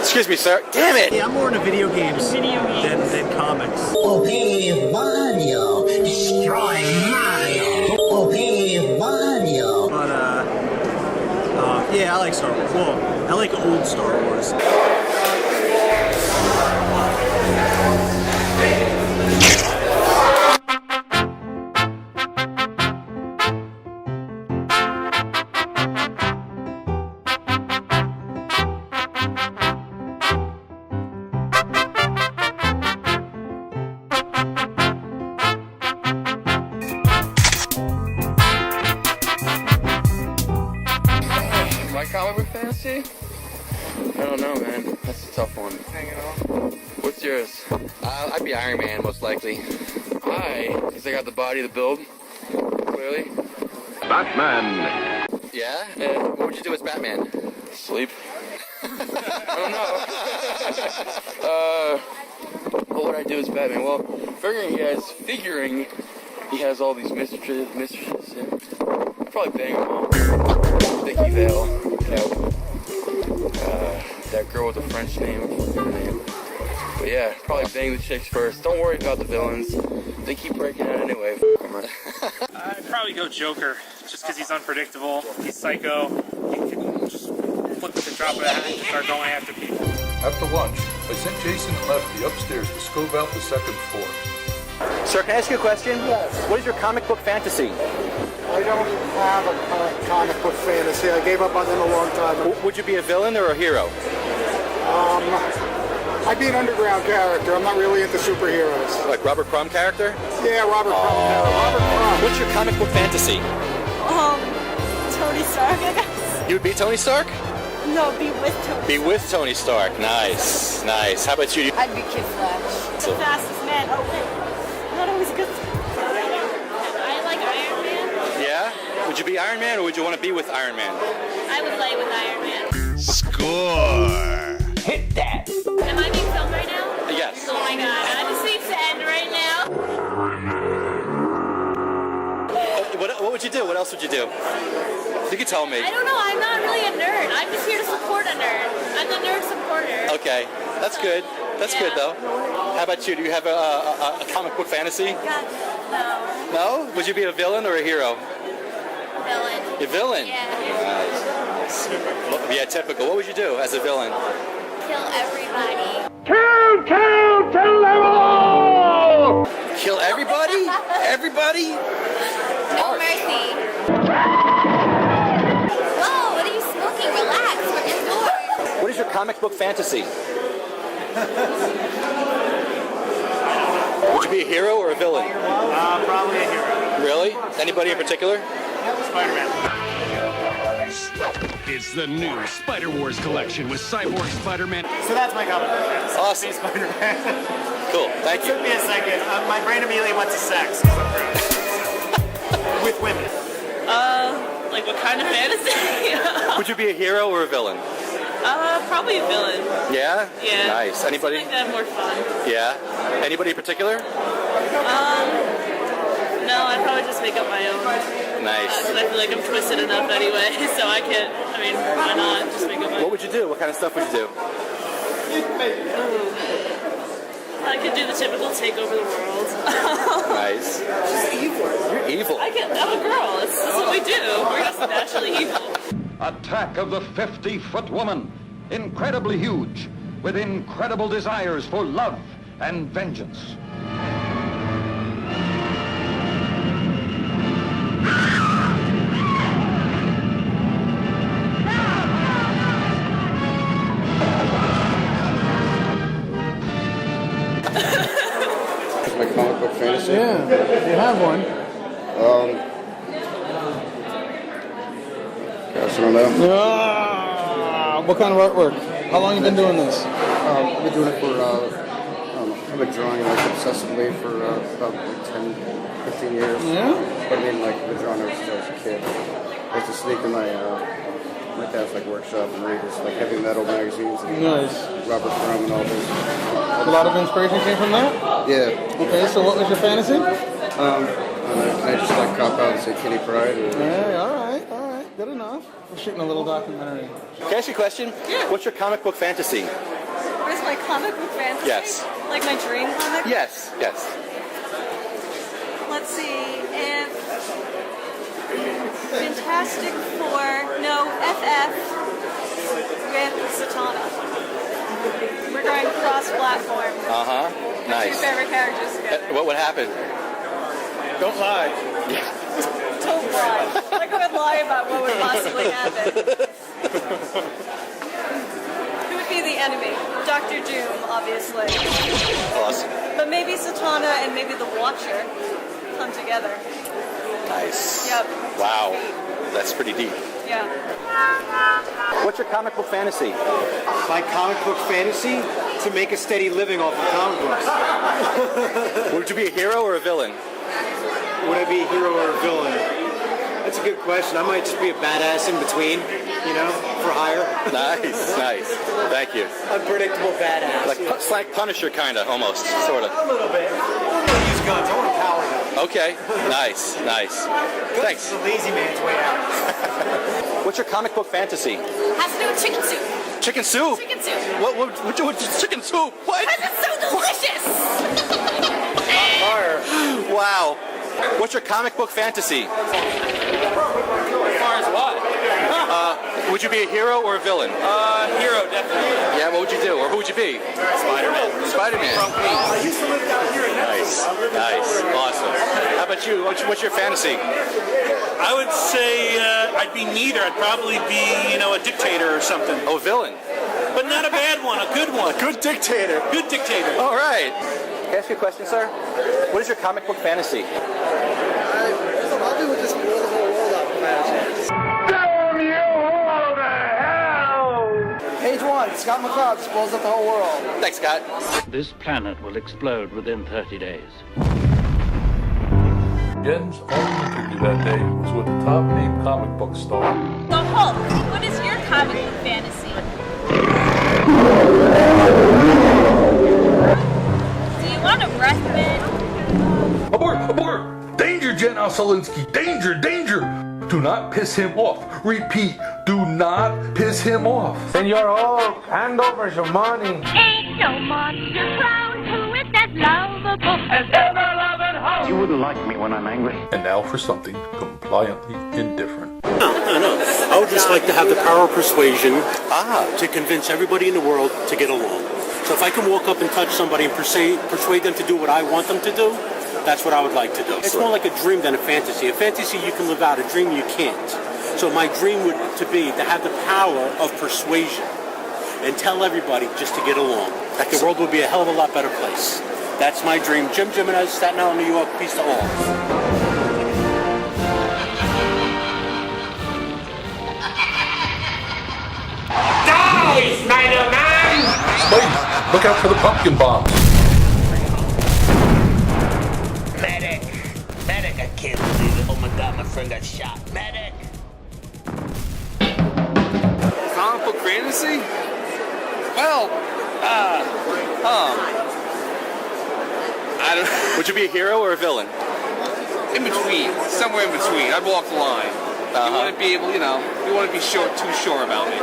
Excuse me, sir. Damn it! Yeah, I'm more into video games, than comics. Obey Mario, destroy Mario. Obey Mario. But, yeah, I like Star Wars. Well, I like old Star Wars. My comic book fantasy? I don't know, man. That's a tough one. What's yours? I'd be Iron Man, most likely. Why? Because I got the body, the build. Clearly. Batman. Yeah? What would you do as Batman? Sleep. I don't know. What would I do as Batman? Well, figuring he has all these mistresses. Yeah. I'd probably bang them all. Vicky Vale. That girl with the French name. I forget her name. But yeah, probably bang the chicks first. Don't worry about the villains. They keep breaking out anyway. I'd probably go Joker, just because he's unpredictable. He's psycho. He can just look at the drop of a hat and start going after people. After lunch, I sent Jason and Lefty upstairs to scope out the second floor. Sir, can I ask you a question? Yes. What is your comic book fantasy? I don't have a comic book fantasy. I gave up on them a long time ago. Would you be a villain or a hero? I'd be an underground character. I'm not really into superheroes. Like Robert Crumb character? Yeah, Robert Crumb. Robert Crumb. What's your comic book fantasy? Tony Stark, I guess. You would be Tony Stark? No, be with Tony. Be with Tony Stark. Nice. Nice. How about you? I'd be Kid Flash. The fastest man. Oh, wait. Not always good. I like Iron Man. Yeah? Would you be Iron Man or would you want to be with Iron Man? I would play with Iron Man. Score! Hit that! Am I being filmed right now? Yes. Oh my god, this needs to end right now. What would you do? What else would you do? You can tell me. I don't know, I'm not really a nerd. I'm just here to support a nerd. I'm the nerd supporter. Okay, that's good. That's good though. How about you? Do you have a comic book fantasy? God, no. No? Would you be a villain or a hero? Villain. A villain? Yeah. Nice. Yeah, typical. What would you do as a villain? Kill everybody. Kill them all! Kill everybody? Everybody? No mercy. Whoa, what are you smoking? Relax, we're indoors. What is your comic book fantasy? Would you be a hero or a villain? Probably a hero. Really? Anybody in particular? Spider-Man. It's the new Spider Wars collection with Cyborg Spider-Man. So that's my comic book fantasy. Awesome. Spider-Man. Cool, thank It you. took me a second. My brain immediately went to sex. 'Cause I'm gross. With women. Like what kind of fantasy? Would you be a hero or a villain? Probably a villain. Yeah? Yeah. Nice. Anybody? Something like that more fun. Yeah. Anybody in particular? No, I'd probably just make up my own. Nice. I feel like I'm twisted enough anyway, so I can't, why not just make up my own? What would you do? What kind of stuff would you do? I could do the typical take over the world. Nice. You're evil. I'm a girl. This is what we do. We're just naturally evil. Attack of the 50-foot woman. Incredibly huge, with incredible desires for love and vengeance. My comic book fantasy? Yeah, you have one. Gosh, I don't know. What kind of artwork? How long have you been doing this? I've been doing it for, I don't know, I've been drawing like obsessively for about like 10, 15 years. Yeah? But I mean, like, I've been drawing ever since I was a kid. I used to sneak in my dad's like workshop and read his like heavy metal magazines. And, Nice. Robert Crumb and all this. A lot of inspiration came from that? Yeah. Okay, so what was your fantasy? I just like cop out and say Kitty Pryde. Yeah, all right, good enough. We're shooting a little documentary. Can I ask you a question? Yeah. What's your comic book fantasy? What is my comic book fantasy? Yes. Like my dream comic? Yes, yes. Let's see, if Fantastic Four, no, FF with Zatanna. We're going cross-platform. Uh-huh. My Nice. two favorite characters together. What would happen? Don't lie. Don't lie. Like I would lie about what would possibly happen. Who would be the enemy? Dr. Doom, obviously. Awesome. But maybe Zatanna and maybe the Watcher come together. Nice. Yep. Wow. That's pretty deep. Yeah. What's your comic book fantasy? My comic book fantasy? To make a steady living off of comic books. Would you be a hero or a villain? Would I be a hero or a villain? That's a good question. I might just be a badass in between, for hire. Nice, nice. Thank you. Unpredictable badass. It's like Punisher, kind of, almost, sort of. A little bit. I don't want to use guns. I want to power them. Okay. Nice, nice. Thanks. The lazy man's way out. What's your comic book fantasy? Has to do with chicken soup. Chicken soup? Chicken soup. What's chicken soup? What? Because it's so delicious. Wow. What's your comic book fantasy? As far as what? Would you be a hero or a villain? Hero, definitely. Yeah, what would you do? Or who would you be? Spider-Man. Spider-Man. I used to live down here in Nice, nice, awesome. How about you? What's your fantasy? I would say I'd be neither. I'd probably be, a dictator or something. Oh, villain. But not a bad one, a good one. Good dictator. Good dictator. All right. Can I ask you a question, sir? What is your comic book fantasy? Probably would just blow the whole world up if I had a chance. Damn you all to hell! Page 1, Scott McCloud just blows up the whole world. Thanks, Scott. This planet will explode within 30 days. Jen's only interview that day was with the top named comic book star. So Hulk, what is your comic book fantasy? Do you want a breath mint? Abort! Abort! Danger, Jen Osolinsky! Danger! Danger! Do not piss him off. Repeat, do not piss him off. Senor Hulk, hand over your money. Ain't no monster found who is as lovable as ever loving Hulk. You wouldn't like me when I'm angry. And now for something compliantly indifferent. No. I would just like to have the power of persuasion to convince everybody in the world to get along. So if I can walk up and touch somebody and persuade them to do what I want them to do, that's what I would like to do. It's more like a dream than a fantasy. A fantasy you can live out, a dream you can't. So my dream would be to have the power of persuasion and tell everybody just to get along. That the world would be a hell of a lot better place. That's my dream. Jim Jimenez, Staten Island, New York. Peace to all. Die, Spider-Man! Spike, look out for the pumpkin bombs. Medic! Medic, I can't believe it. Oh my god, my friend got shot. Medic! Comic book fantasy? Well, I don't. Would you be a hero or a villain? In between, somewhere in between. I'd walk the line. You want to be able, you want to be too sure about me.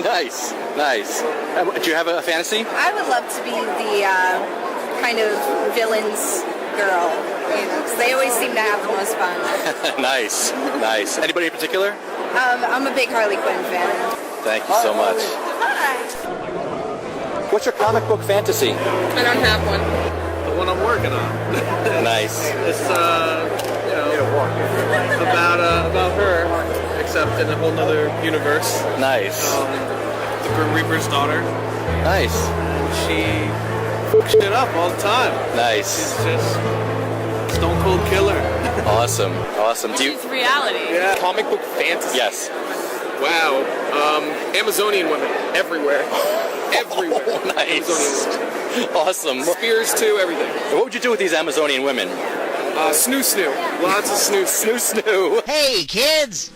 Nice. Do you have a fantasy? I would love to be the kind of villain's girl, because they always seem to have the most fun. Nice. Anybody in particular? I'm a big Harley Quinn fan. Thank you so much. Hi. What's your comic book fantasy? I don't have one. The one I'm working on. Nice. It's about her, except in a whole nother universe. Nice. The Grim Reaper's daughter. Nice. She fucks shit up all the time. Nice. She's just stone cold killer. Awesome. Do you? It's reality. Yeah. Comic book fantasy. Yes. Wow. Amazonian women everywhere. Everywhere. Oh, nice. Awesome. Spears too. Everything. What would you do with these Amazonian women? Snoo. Lots of snoo. Hey, kids!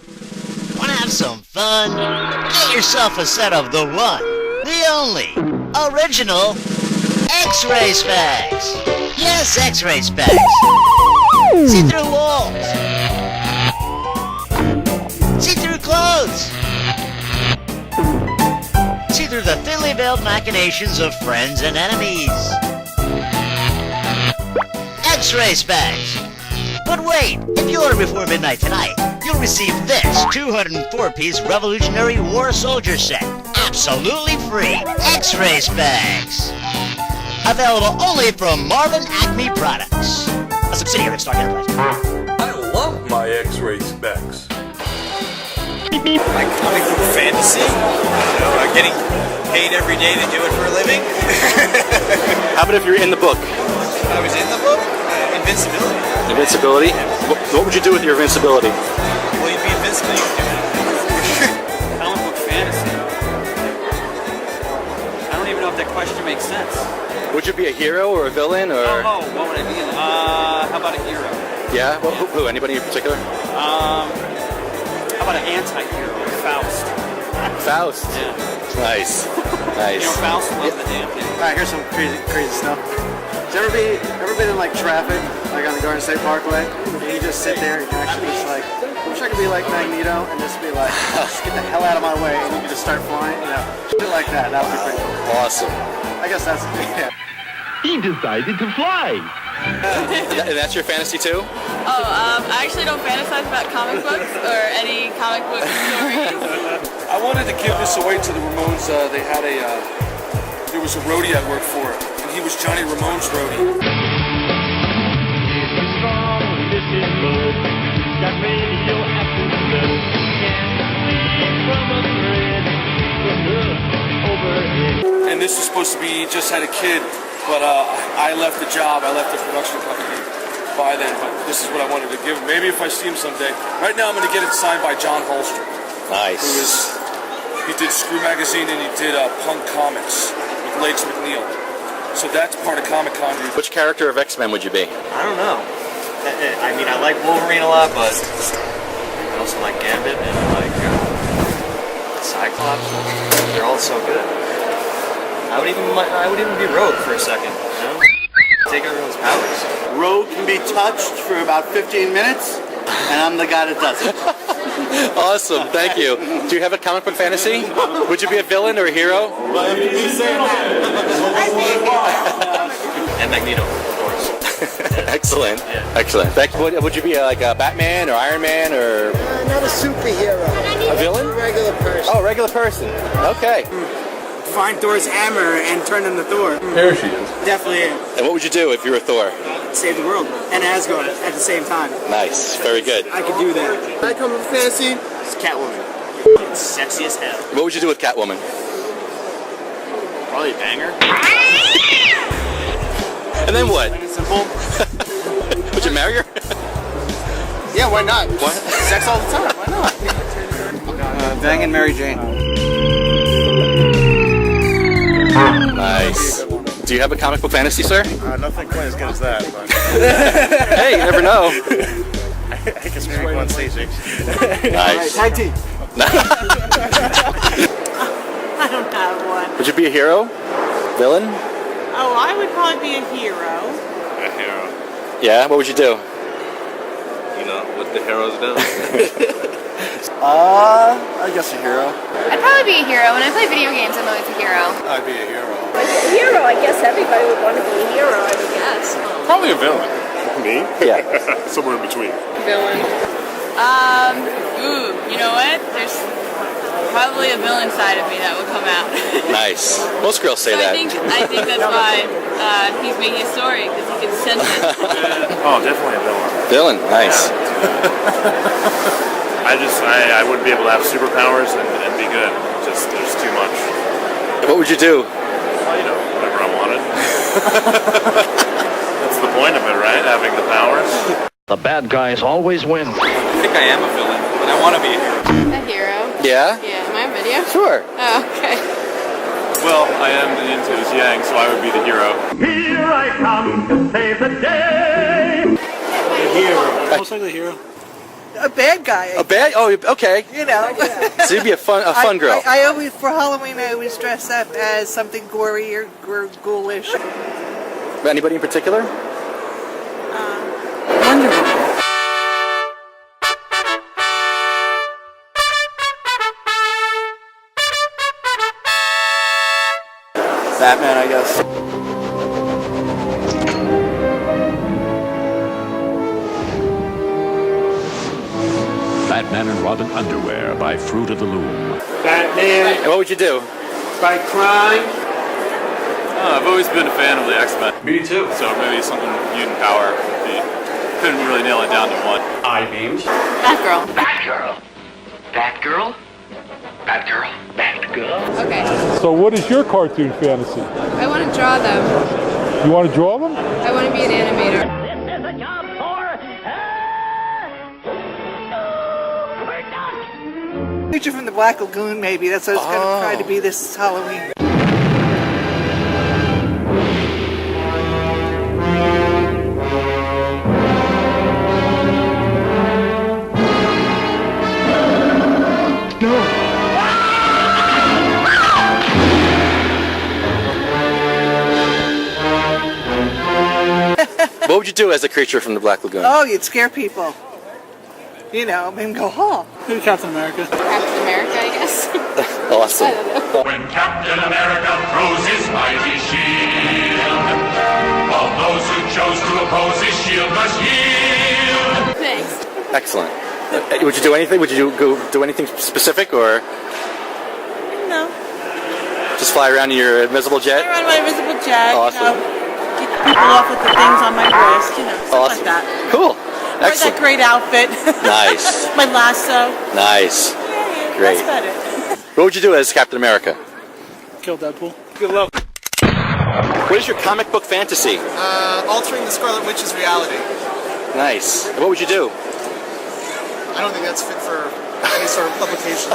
Want to have some fun? Get yourself a set of the one, the only, original X-ray specs. Yes, X-ray specs. See through walls. See through clothes. See through the thinly veiled machinations of friends and enemies. X-ray specs. But wait, if you order before midnight tonight, you'll receive this 204-piece Revolutionary War Soldier set. Absolutely free. X-ray specs. Available only from Marvin Acme Products, a subsidiary of Stark Enterprises. I love my X-ray specs. My comic book fantasy? Getting paid every day to do it for a living? How about if you're in the book? I was in the book? Invincibility. Invincibility? What would you do with your invincibility? Well, you'd be invincible. You could do it. Comic book fantasy. I don't even know if that question makes sense. Would you be a hero or a villain or? Oh, what would I be? How about a hero? Yeah. Well, who? Anybody in particular? How about an anti-hero? Faust. Faust. Yeah. Nice. You know, Faust loves the damn thing. All right, here's some crazy stuff. Has ever been in like traffic, like on the Garden State Parkway, and you just sit there and you actually just like, I wish I could be like Magneto and just be like, just get the hell out of my way, and you can just start flying, shit like that. That would be pretty cool. Awesome. I guess that's yeah. He decided to fly. And that's your fantasy too? I actually don't fantasize about comic books or any comic book stories. I wanted to give this away to the Ramones. They had there was a roadie I worked for, and he was Johnny Ramone's roadie. And this was supposed to be, he just had a kid, but I left the job, I left the production company by then, but this is what I wanted to give him. Maybe if I see him someday. Right now I'm going to get it signed by John Holster. Nice. He did Screw Magazine and he did Punk Comics with Lakes McNeil. So that's part of Comic Con. Which character of X-Men would you be? I don't know. I mean, I like Wolverine a lot, but I also like Gambit and I like Cyclops. They're all so good. I would even be Rogue for a second, Take everyone's powers. Rogue can be touched for about 15 minutes, and I'm the guy that does it. Awesome, thank you. Do you have a comic book fantasy? Would you be a villain or a hero? And Magneto, of course. Excellent. Excellent. Thank you. Would you be like a Batman or Iron Man or Not a superhero. a villain? A regular person. Oh, regular person. Okay. Find Thor's hammer and turn into Thor. There she is. Definitely And what would you do if you were Thor? save the world and Asgard at the same time. Nice. Very good. I could do that. I come with fantasy. It's Catwoman. It's sexy as hell. What would you do with Catwoman? Probably a banger. And then what? Simple. Would you marry her? Yeah, why not? What? Sex all the time. Why not? Banging Mary Jane. Nice. Do you have a comic book fantasy, sir? Nothing quite as good as that, but... Hey, you never know. I guess maybe Gwen Stacy. Nice. Tag team. I don't have one. Would you be a hero? Villain? Oh, I would probably be a hero. A hero. Yeah, what would you do? You know, what the heroes do. I guess a hero. I'd probably be a hero. When I play video games, I'm always a hero. I'd be a hero. A hero, I guess everybody would want to be a hero, I would guess. Probably a villain. Me? Yeah. Somewhere in between. Villain. You know what? There's probably a villain side of me that would come out. Nice. Most girls say that. I think that's why he's making a story, because he can sense it. Oh, definitely a villain. Villain. Nice. I wouldn't be able to have superpowers and be good. Just, there's too much. What would you do? Well, you know, whatever I wanted. That's the point of it, right? Having the powers. The bad guys always win. I think I am a villain, but I want to be a hero. A hero? Yeah? Yeah, am I a video? Sure. Oh, okay. Well, I am the yin to his yang, so I would be the hero. Here I come to save the day. A hero. Most likely a hero. A bad guy. A bad? Oh, okay. You know. So you'd be a fun girl. I always, for Halloween, I always dress up as something gory or ghoulish. Anybody in particular? Wonder Woman. Batman, I guess. Batman and Robin underwear by Fruit of the Loom. Batman. And what would you do? Fight crime. I've always been a fan of the X-Men. Me too. So maybe something mutant power. Couldn't really nail it down to one. I-beams. Batgirl. Batgirl. Batgirl. Batgirl. Batgirl. Okay. So what is your cartoon fantasy? I want to draw them. You want to draw them? I want to be an animator. This is a job for... Creature from the Black Lagoon, maybe. That's what I was going to try to be this Halloween. What would you do as a creature from the Black Lagoon? Oh, you'd scare people. You know, make them go, huh? Who's Captain America? Captain America, I guess. Awesome. I don't know. When Captain America throws his mighty shield, all those who chose to oppose his shield must yield. Thanks. Excellent. Would you do anything? Would you go do anything specific, or No. just fly around in your invisible jet? I run my invisible jet. Awesome. You know, get people off with the things on my wrist. You know, stuff Awesome. like that. Cool. Wear that Excellent. great outfit. Nice. My lasso. Nice. Yeah, Great. that's about it. What would you do as Captain America? Kill Deadpool. Good luck. What is your comic book fantasy? Altering the Scarlet Witch's reality. Nice. And what would you do? I don't think that's fit for any sort of publication.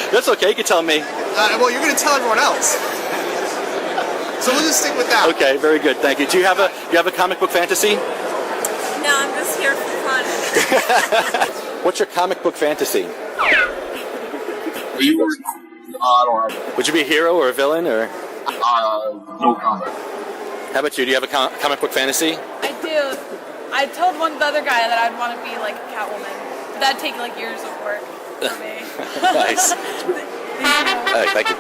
That's okay. You can tell me. Well, you're going to tell everyone else. So we'll just stick with that. Okay. Very good. Thank you. Do you have a comic book fantasy? No, I'm just here for fun. What's your comic book fantasy? You were, I don't know. Would you be a hero or a villain, or? No comment. How about you? Do you have a comic book fantasy? I do. I told the other guy that I'd want to be like a Catwoman. But that'd take like years of work for me. Nice. Thank you.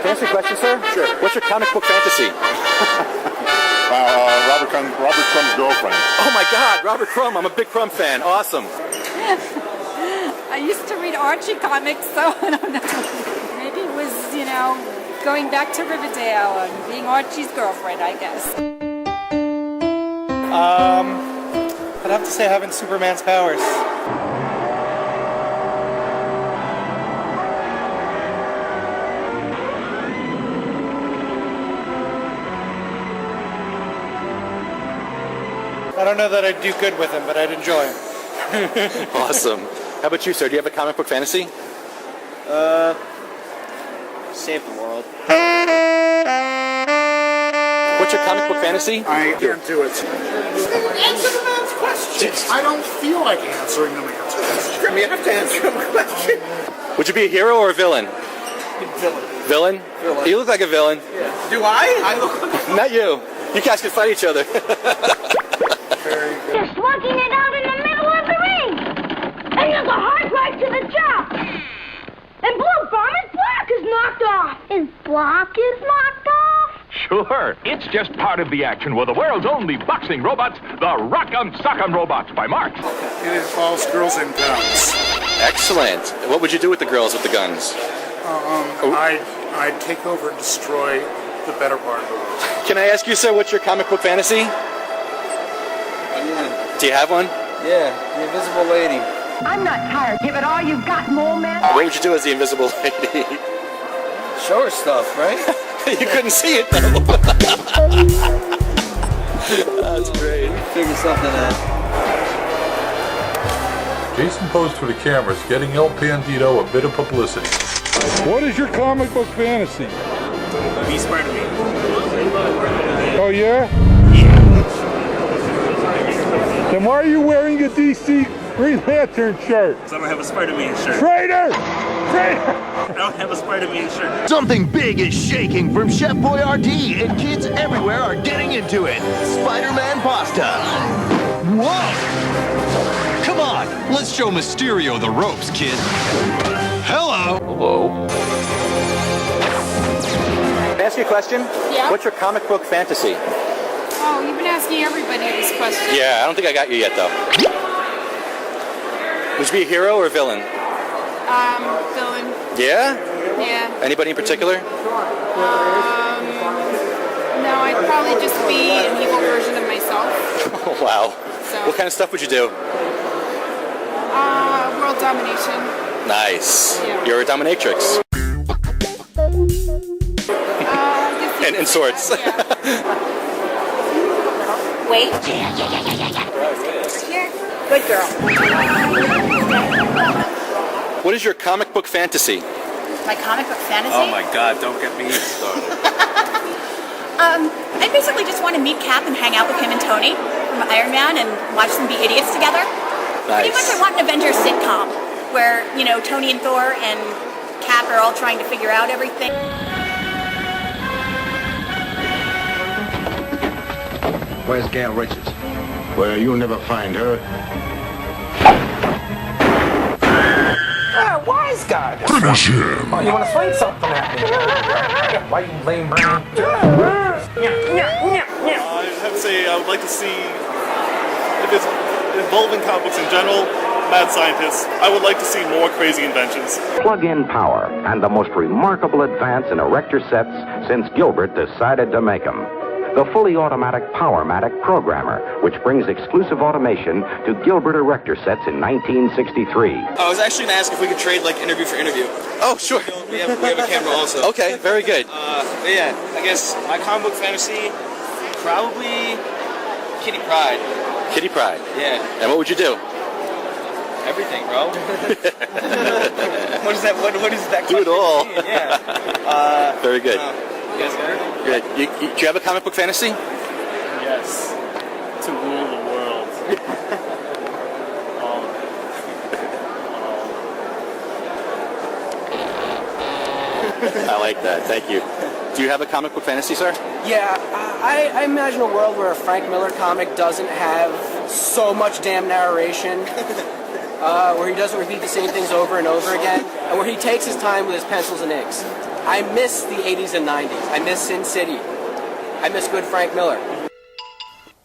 Can I ask you a question, sir? Sure. What's your comic book fantasy? Robert Crumb's girlfriend. Oh my God, Robert Crumb. I'm a big Crumb fan. Awesome. I used to read Archie comics, so I don't know. Maybe it was, going back to Riverdale and being Archie's girlfriend, I guess. I'd have to say having Superman's powers. I don't know that I'd do good with him, but I'd enjoy him. Awesome. How about you, sir? Do you have a comic book fantasy? Save the world. What's your comic book fantasy? I can't do it. Answer the man's questions. I don't feel like answering them. You have to answer him a question. Would you be a hero or a villain? Villain. Villain? You look like a villain. Yeah. Do I? I look like Not you. You guys can fight each other. You're slugging it out in the middle of the ring! And you go hard right to the job! And Blue Bomber's block is knocked off! His block is knocked off? Sure. It's just part of the action with the world's only boxing robots, the Rock'em Sock'em Robots by Marx. It involves girls and guns. Excellent. What would you do with the girls with the guns? I'd take over and destroy the better part of the world. Can I ask you, sir, what's your comic book fantasy? Yeah. Do you have one? Yeah, the Invisible Lady. I'm not tired. Give it all you've got, Mole Man. What would you do as the Invisible Lady? Show her stuff, right? You couldn't see it, though. That's great. Figure something out. Jason posed for the cameras, getting El Pandito a bit of publicity. What is your comic book fantasy? Be Spider-Man. Oh, yeah? Then why are you wearing a DC Green Lantern shirt? Because I don't have a Spider-Man shirt. Traitor! Traitor! I don't have a Spider-Man shirt. Something big is shaking from Chef Boyardee, and kids everywhere are getting into it. Spider-Man pasta. Whoa! Come on, let's show Mysterio the ropes, kid. Hello. Hello. Can I ask you a question? Yeah? What's your comic book fantasy? Oh, you've been asking everybody this question. Yeah, I don't think I got you yet, though. Would you be a hero or a villain? Villain. Yeah? Yeah. Anybody in particular? No, I'd probably just be an evil version of myself. Oh, wow. So. What kind of stuff would you do? World domination. Nice. Yeah. You're a dominatrix. And swords. Wait. Good girl. What is your comic book fantasy? My comic book fantasy? Oh my God, don't get me started. I basically just want to meet Cap and hang out with him and Tony from Iron Man and watch them be idiots together. Nice. Pretty much I want an Avengers sitcom where, Tony and Thor and Cap are all trying to figure out everything. Where's Gail Richards? Well, you'll never find her. Wise guy. Finish him. Oh, you want to find something at me? Why you lame brain? I'd have to say I would like to see, if it's involving comic books in general, mad scientists, I would like to see more crazy inventions. Plug-in power and the most remarkable advance in erector sets since Gilbert decided to make them. The fully automatic Powermatic Programmer, which brings exclusive automation to Gilbert erector sets in 1963. I was actually going to ask if we could trade interview for interview. Oh, sure. We have a camera also. Okay, very good. But yeah, I guess my comic book fantasy, probably Kitty Pryde. Kitty Pryde. Yeah. And what would you do? Everything, bro. What is that? What is that? Do it all. Yeah. Very good. You guys got it? Good. Do you have a comic book fantasy? Yes. To rule the world. All of it. I like that. Thank you. Do you have a comic book fantasy, sir? Yeah, I imagine a world where a Frank Miller comic doesn't have so much damn narration. where he doesn't repeat the same things over and over again, and where he takes his time with his pencils and inks. I miss the 80s and 90s. I miss Sin City. I miss good Frank Miller.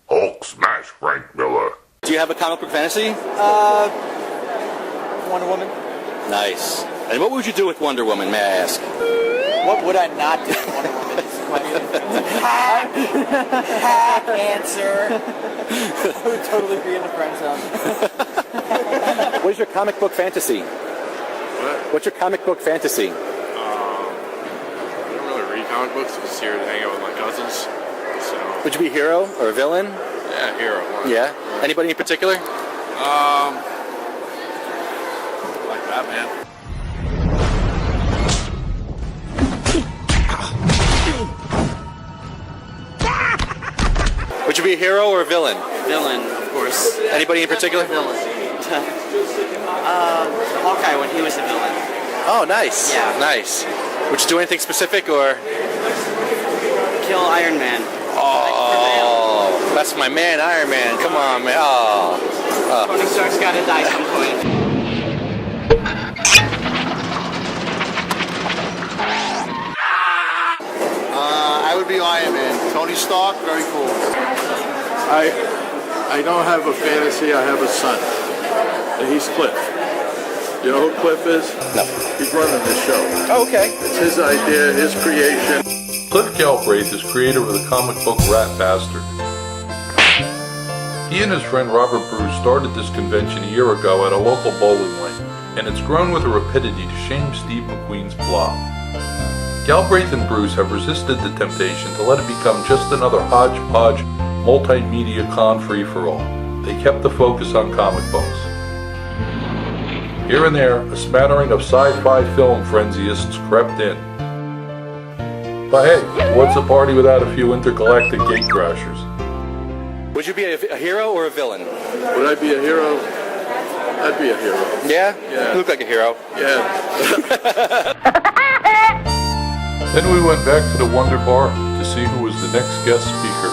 Hulk smash Frank Miller. Do you have a comic book fantasy? Wonder Woman. Nice. And what would you do with Wonder Woman, may I ask? What would I not do with Wonder Woman? Hack answer. I would totally be in the friend zone. What is your comic book fantasy? What? What's your comic book fantasy? I don't really read comic books. I'm just here to hang out with my cousins. So. Would you be a hero or a villain? Yeah, hero. Why? Yeah. Anybody in particular? Like Batman. Would you be a hero or a villain? Villain, of course. Anybody in particular? Villain. Hawkeye when he was a villain. Oh, nice. Yeah. Nice. Would you do anything specific or? Kill Iron Man. Oh, that's my man, Iron Man. Come on, man. Oh. Tony Stark's got to die some point. I would be Iron Man. Tony Stark, very cool. I don't have a fantasy, I have a son. And he's Cliff. You know who Cliff is? No. He's running the show. Oh, okay. It's his idea, his creation. Cliff Galbraith is creator of the comic book Rat Bastard. He and his friend Robert Bruce started this convention a year ago at a local bowling lane, and it's grown with a rapidity to shame Steve McQueen's plot. Galbraith and Bruce have resisted the temptation to let it become just another hodgepodge multimedia con free-for-all. They kept the focus on comic books. Here and there, a smattering of sci-fi film frenziists crept in. But hey, what's a party without a few intergalactic gatecrashers? Would you be a hero or a villain? Would I be a hero? I'd be a hero. Yeah? Yeah. You look like a hero. Yeah. Then we went back to the Wonder Bar to see who was the next guest speaker.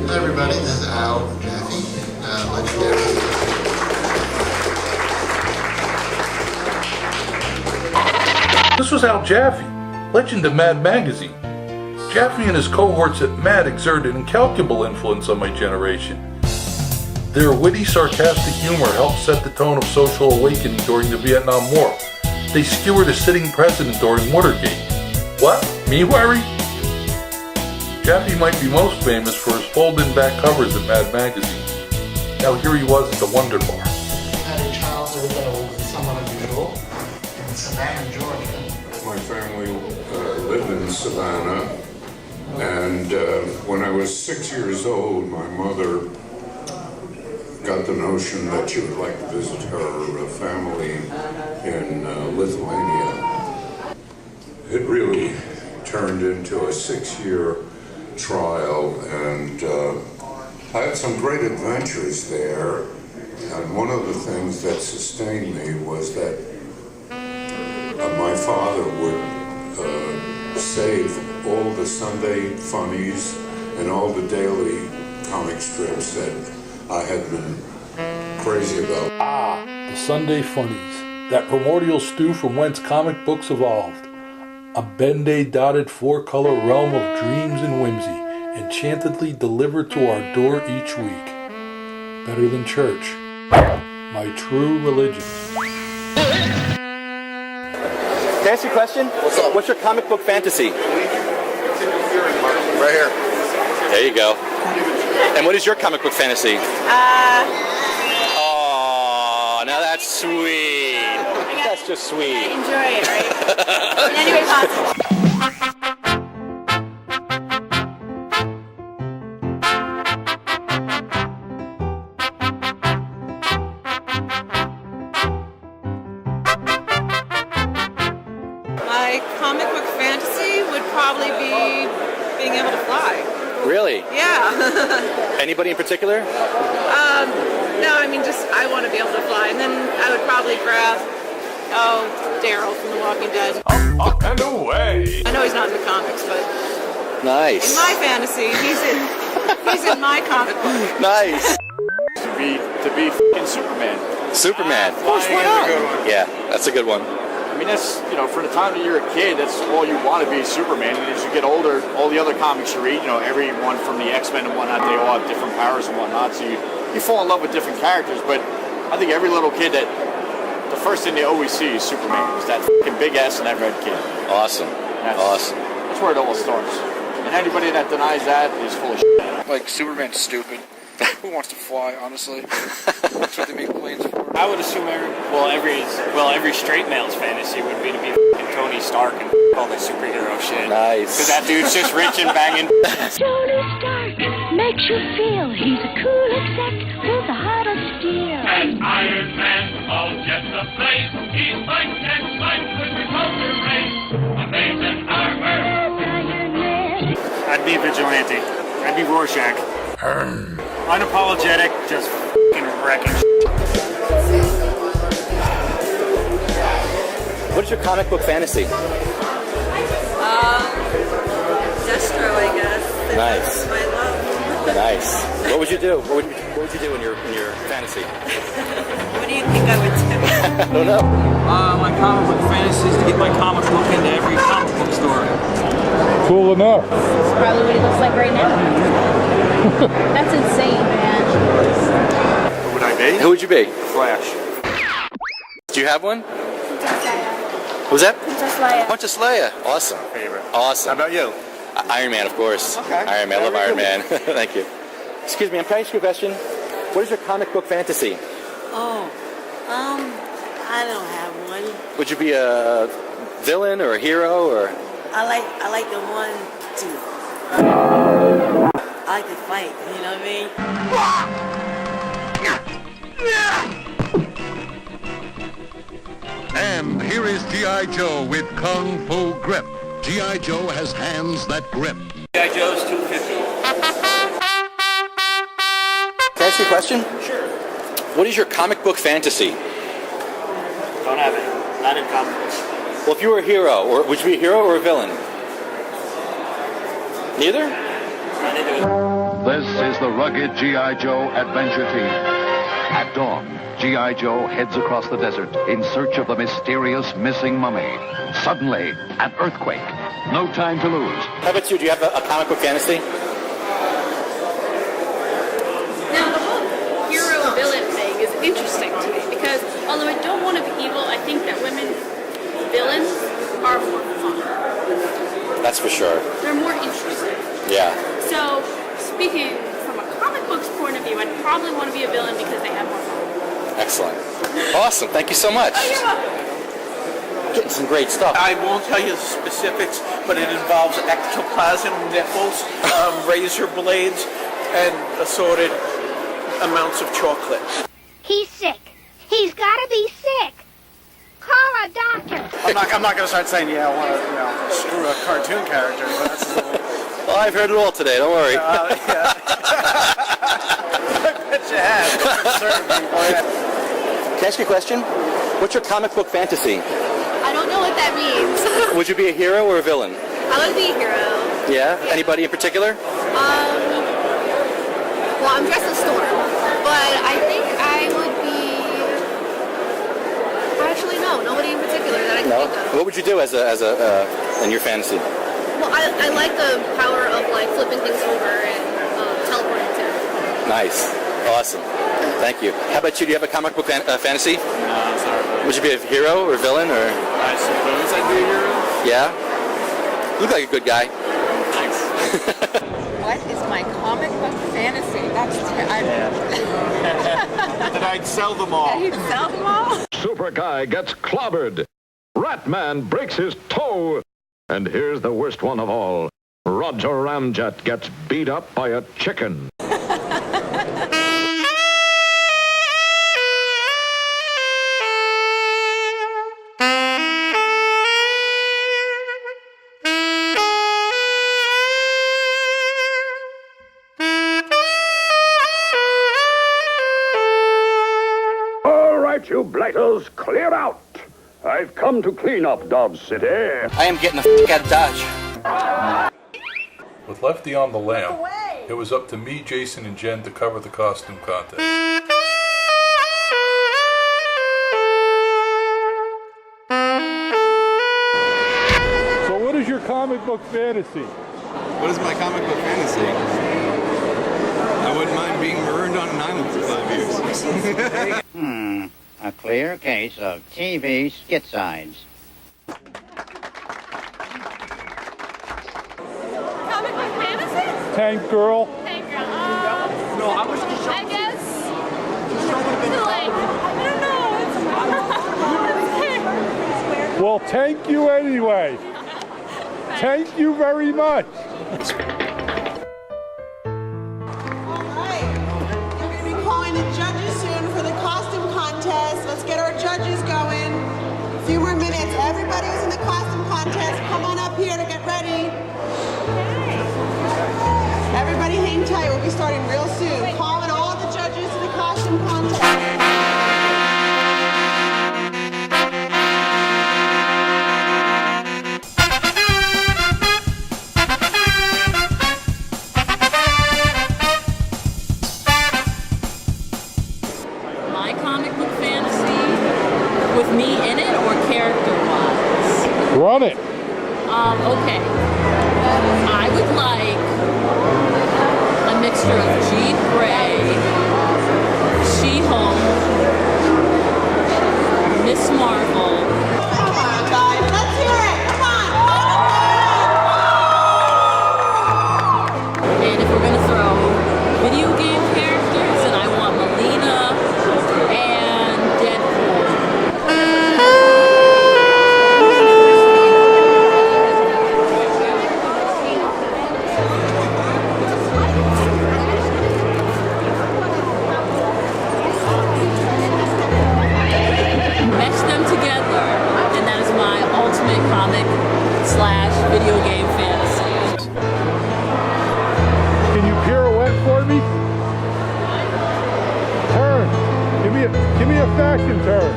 Hi everybody, this is Al Jaffe, legendary. This was Al Jaffe, legend of Mad Magazine. Jaffe and his cohorts at Mad exerted incalculable influence on my generation. Their witty, sarcastic humor helped set the tone of social awakening during the Vietnam War. They skewered a sitting president during Watergate. What? Me worry? Jaffe might be most famous for his fold-in back covers at Mad Magazine. Now here he was at the Wonder Bar. I had a childhood that was somewhat unusual in Savannah, Georgia. My family lived in Savannah, and when I was 6 years old, my mother got the notion that she would like to visit her family in Lithuania. It really turned into a 6-year trial, and I had some great adventures there. And one of the things that sustained me was that my father would save all the Sunday funnies and all the daily comic strips that I had been crazy about. Ah, the Sunday funnies, that primordial stew from whence comic books evolved. A Bend-Aid-dotted four-color realm of dreams and whimsy, enchantedly delivered to our door each week. Better than church. My true religion. Can I ask you a question? What's up? What's your comic book fantasy? Right here. There you go. And what is your comic book fantasy? Oh, now that's sweet. That's just sweet. Enjoy it, right? In any way possible. My comic book fantasy would probably be being able to fly. Really? Yeah. Anybody in particular? No, I mean, just I want to be able to fly. And then I would probably grab, Daryl from The Walking Dead. Up and away. I know he's not in the comics, but Nice. in my fantasy, he's in my comic book. Nice. To be f***ing Superman. Superman. Of course, why not? Yeah, that's a good one. I mean, that's, you know, for the time that you're a kid, that's all you want to be, Superman. And as you get older, all the other comics you read, you know, everyone from the X-Men and whatnot, they all have different powers and whatnot. So you fall in love with different characters. But I think every little kid that the first thing they always see is Superman. Is that fucking big ass and that red kid. Awesome. Awesome. That's where it all starts. And anybody that denies that is full of shit. Like, Superman's stupid. Who wants to fly, honestly? That's what they make planes for. I would assume every straight male's fantasy would be to be f***ing Tony Stark and all that superhero shit. Nice. Because that dude's just rich and banging. Tony Stark makes you feel he's a cool exec with the heart of steel. As Iron Man, all just a flame. He fights and fights with repulsor rays. Amazing armor. Iron Man. I'd be a vigilante. I'd be Rorschach. Unapologetic, just f***ing wrecking shit. What's your comic book fantasy? Destro, I guess. Nice. My love. Nice. What would you do? What would you do in your fantasy? What do you think I would do? I don't know. My comic book fantasy is to get my comic book into every comic book store. Cool enough. That's probably what he looks like right now. That's insane, man. Who would I be? Who would you be? Flash. Do you have one? What was that? Princess Leia. Awesome. Favorite. Awesome. How about you? Iron Man, of course. Okay. Iron Man. I love Iron Man. Thank you. Excuse me, can I ask you a question? What is your comic book fantasy? Oh, I don't have one. Would you be a villain or a hero or? I like the one to. I like to fight. You know what I mean? And here is G.I. Joe with Kung Fu Grip. G.I. Joe has hands that grip. G.I. Joe's 250. Can I ask you a question? Sure. What is your comic book fantasy? Don't have any. Not in comic books. Well, if you were a hero, or would you be a hero or a villain? Neither? This is the rugged G.I. Joe adventure team. At dawn, G.I. Joe heads across the desert in search of the mysterious missing mummy. Suddenly, an earthquake. No time to lose. How about you? Do you have a comic book fantasy? Now, the whole hero-villain thing is interesting to me because although I don't want to be evil, I think that women villains are more fun. That's for sure. They're more interesting. Yeah. So, speaking from a comic book's point of view, I'd probably want to be a villain because they have more fun. Excellent. Awesome. Thank you so much. Oh, you're welcome. Getting some great stuff. I won't tell you the specifics, but it involves ectoplasm nipples, razor blades, and assorted amounts of chocolate. He's sick. He's got to be sick. Call a doctor. I'm not going to start saying, I want to, screw a cartoon character, but that's a little... Well, I've heard it all today. Don't worry. Yeah. I bet you have. Certain people, yeah. Can I ask you a question? What's your comic book fantasy? I don't know what that means. Would you be a hero or a villain? I want to be a hero. Yeah? Anybody in particular? Well, I'm dressed as Storm, but I think I would be... Actually, no, nobody in particular that I can think of. What would you do as in your fantasy? Well, I like the power of like flipping things over and teleporting too. Nice. Awesome. Thank you. How about you? Do you have a comic book fantasy? No, sorry. Would you be a hero or a villain or? I suppose I'd be a hero. Yeah. You look like a good guy. Thanks. What is my comic book fantasy? That's That I'd sell them all. You'd sell them all? Super Guy gets clobbered. Ratman breaks his toe. And here's the worst one of all. Roger Ramjet gets beat up by a chicken. All right, you blighters, clear out. I've come to clean up Dodge City. I am getting the out of Dodge. With Lefty on the lam, it was up to me, Jason, and Jen to cover the costume contest. comic book fantasy? What is my comic book fantasy? I wouldn't mind being marooned on an island for 5 years. A clear case of TV skit-sides. Comic book fantasy? Tank Girl? Tank Girl. No, I was just I guess. Like, I don't know. Well, thank you anyway. Thank you very much. Calling the judges soon for the costume contest. Let's get our judges going. A few more minutes. Everybody who's in the costume contest, come on up here to get ready. Everybody hang tight. We'll be starting real soon. Calling all the judges to the costume contest. Run it. Okay. I would like a mixture of Jean Grey, She-Hulk, Miss Marvel. Come on, guys. Let's hear it. Come on. And if we're going to throw video game characters, then I want Melina and Deadpool. Video game fantasy. Can you pirouette for me? Turn. Give me a fashion turn.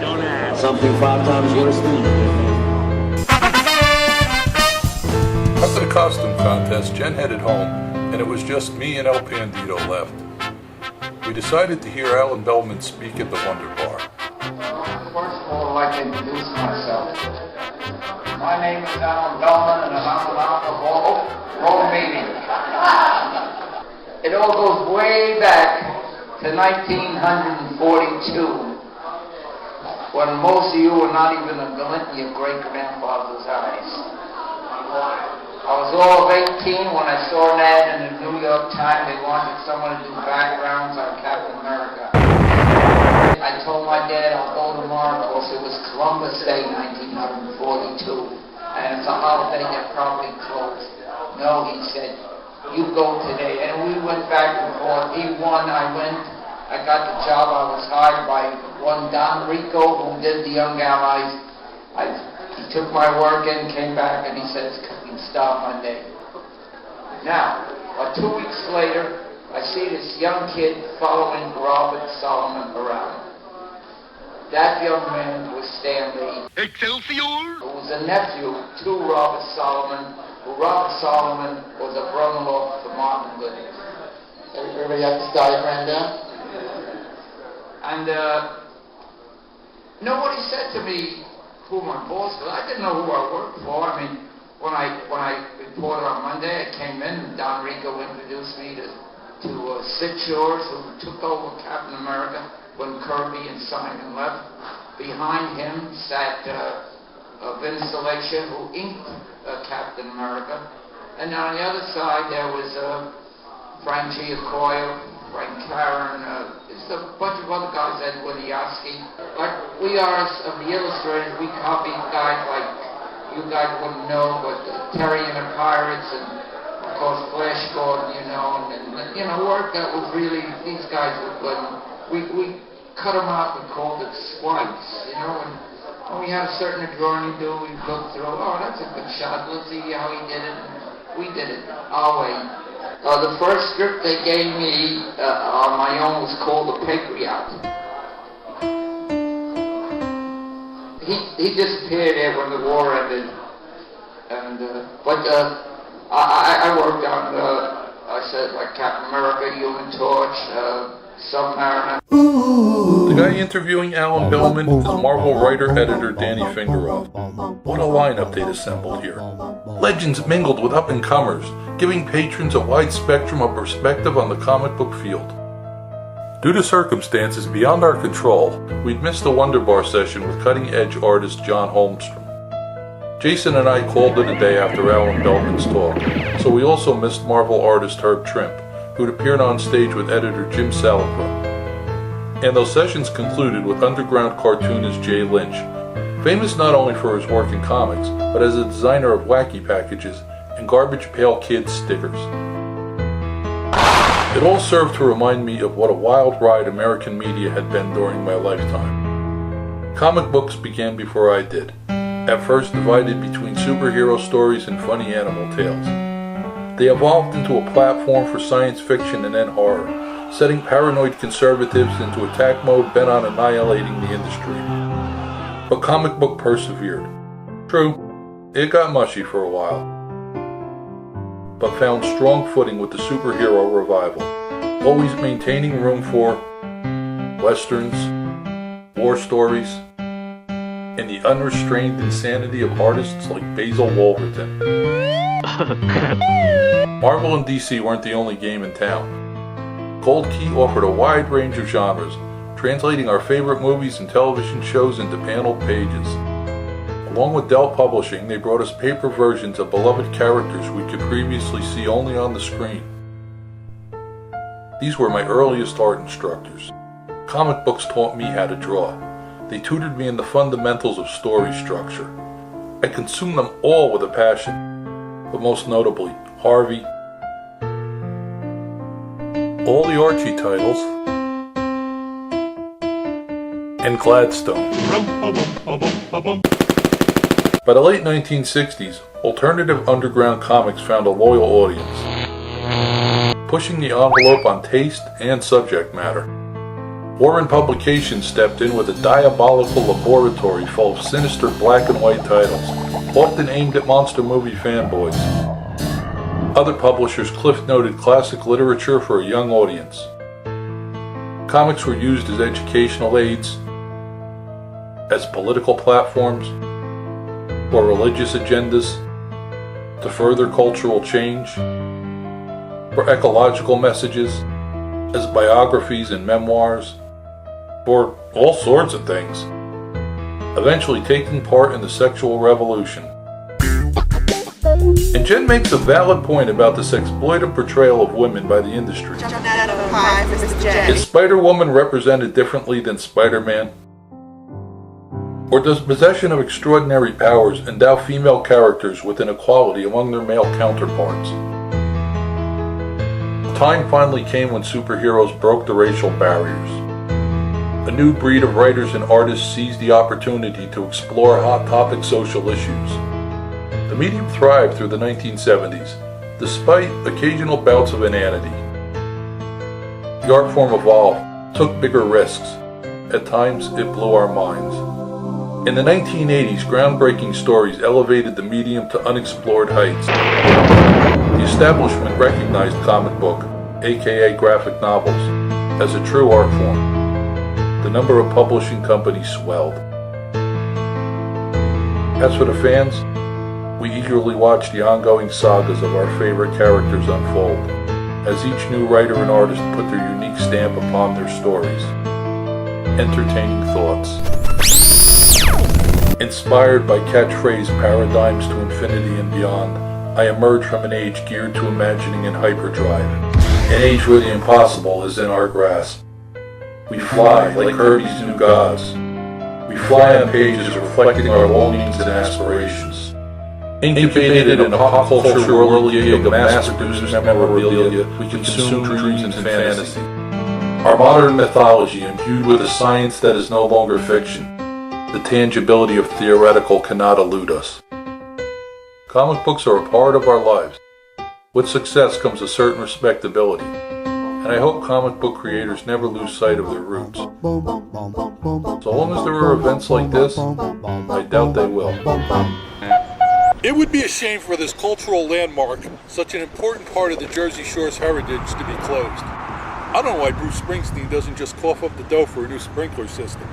Don't ask. Something 5 times worse than you. After the costume contest, Jen headed home, and it was just me and El Pandito left. We decided to hear Alan Bellman speak at the Wonder Bar. First of all, I'd like to introduce myself. My name is Alan Bellman, and I'm an alcohol meeting. It all goes way back to 1942, when most of you were not even a glint in your great-grandfather's eyes. I was all of 18 when I saw an ad in the New York Times. They wanted someone to do backgrounds on Captain America. I told my dad I'll go tomorrow because it was Columbus Day 1942. And it's a holiday that probably closed. No, he said, you go today. And we went back and forth. He won, I went. I got the job. I was hired by one Don Rico who did the Young Allies. He took my work in, came back, and he said, start Monday. Now, 2 weeks later, I see this young kid following Robert Solomon around. That young man was Stan Lee. Excelsior! Who was a nephew to Robert Solomon, who Robert Solomon was a brother-in-law to Martin Goodman. Everybody have this diagram down? And nobody said to me who my boss was. I didn't know who I worked for. I mean, when I reported on Monday, I came in and Don Rico introduced me to Sid Shores, who took over Captain America when Kirby and Simon left. Behind him sat Vince D'Alessio, who inked Captain America. And on the other side, there was Frank Giacoya, Frank Karen, just a bunch of other guys, Ed Wodioski. But we are, of the illustrators, we copied guys like you guys wouldn't know, but Terry and the Pirates, and of course Flash Gordon, and work that was really, these guys were good. We cut them out and called it swipes, and we had a certain drawing to do, we looked through, oh, that's a good shot, let's see how he did it, and we did it our way. The first script they gave me on my own was called The Patriot. He disappeared there when the war ended, and but I worked on I said like Captain America, Human Torch, Submariner. Ooh. The guy interviewing Alan Bellman is Marvel writer-editor Danny Fingeroth. What a lineup they'd assembled here. Legends mingled with up-and-comers, giving patrons a wide spectrum of perspective on the comic book field. Due to circumstances beyond our control, we'd missed the Wonder Bar session with cutting-edge artist John Holmstrom. Jason and I called it a day after Alan Bellman's talk, so we also missed Marvel artist Herb Trimp, who'd appeared on stage with editor Jim Salacro. And those sessions concluded with underground cartoonist Jay Lynch, famous not only for his work in comics, but as a designer of wacky packages and Garbage Pail Kids stickers. It all served to remind me of what a wild ride American media had been during my lifetime. Comic books began before I did, at first divided between superhero stories and funny animal tales. They evolved into a platform for science fiction and then horror, setting paranoid conservatives into attack mode bent on annihilating the industry. But comic book persevered. True, it got mushy for a while, but found strong footing with the superhero revival, always maintaining room for westerns, war stories, and the unrestrained insanity of artists like Basil Wolverton. Marvel and DC weren't the only game in town. Gold Key offered a wide range of genres, translating our favorite movies and television shows into paneled pages. Along with Dell Publishing, they brought us paper versions of beloved characters we could previously see only on the screen. These were my earliest art instructors. Comic books taught me how to draw. They tutored me in the fundamentals of story structure. I consumed them all with a passion, but most notably, Harvey, all the Archie titles, and Gladstone. By the late 1960s, alternative underground comics found a loyal audience, pushing the envelope on taste and subject matter. Warren Publications stepped in with a diabolical laboratory full of sinister black and white titles, often aimed at monster movie fanboys. Other publishers cliff-noted classic literature for a young audience. Comics were used as educational aids, as political platforms, or religious agendas, to further cultural change, for ecological messages, as biographies and memoirs, for all sorts of things, eventually taking part in the sexual revolution. And Jen makes a valid point about this exploitive portrayal of women by the industry. Is Spider-Woman represented differently than Spider-Man? Or does possession of extraordinary powers endow female characters with inequality among their male counterparts? The time finally came when superheroes broke the racial barriers. A new breed of writers and artists seized the opportunity to explore hot topic social issues. The medium thrived through the 1970s, despite occasional bouts of inanity. The art form evolved, took bigger risks. At times, it blew our minds. In the 1980s, groundbreaking stories elevated the medium to unexplored heights. The establishment recognized comic book, aka graphic novels, as a true art form. The number of publishing companies swelled. As for the fans, we eagerly watched the ongoing sagas of our favorite characters unfold, as each new writer and artist put their unique stamp upon their stories. Entertaining thoughts. Inspired by catchphrase paradigms to infinity and beyond, I emerge from an age geared to imagining in hyperdrive, an age where the impossible is in our grasp. We fly like Kirby's new gods. We fly on pages reflecting our longings and aspirations. Incubated in a pop culture whirligig of mass-produced memorabilia, we consume dreams and fantasy. Our modern mythology imbued with a science that is no longer fiction. The tangibility of theoretical cannot elude us. Comic books are a part of our lives. With success comes a certain respectability, and I hope comic book creators never lose sight of their roots. So long as there are events like this, I doubt they will. It would be a shame for this cultural landmark, such an important part of the Jersey Shore's heritage, to be closed. I don't know why Bruce Springsteen doesn't just cough up the dough for a new sprinkler system.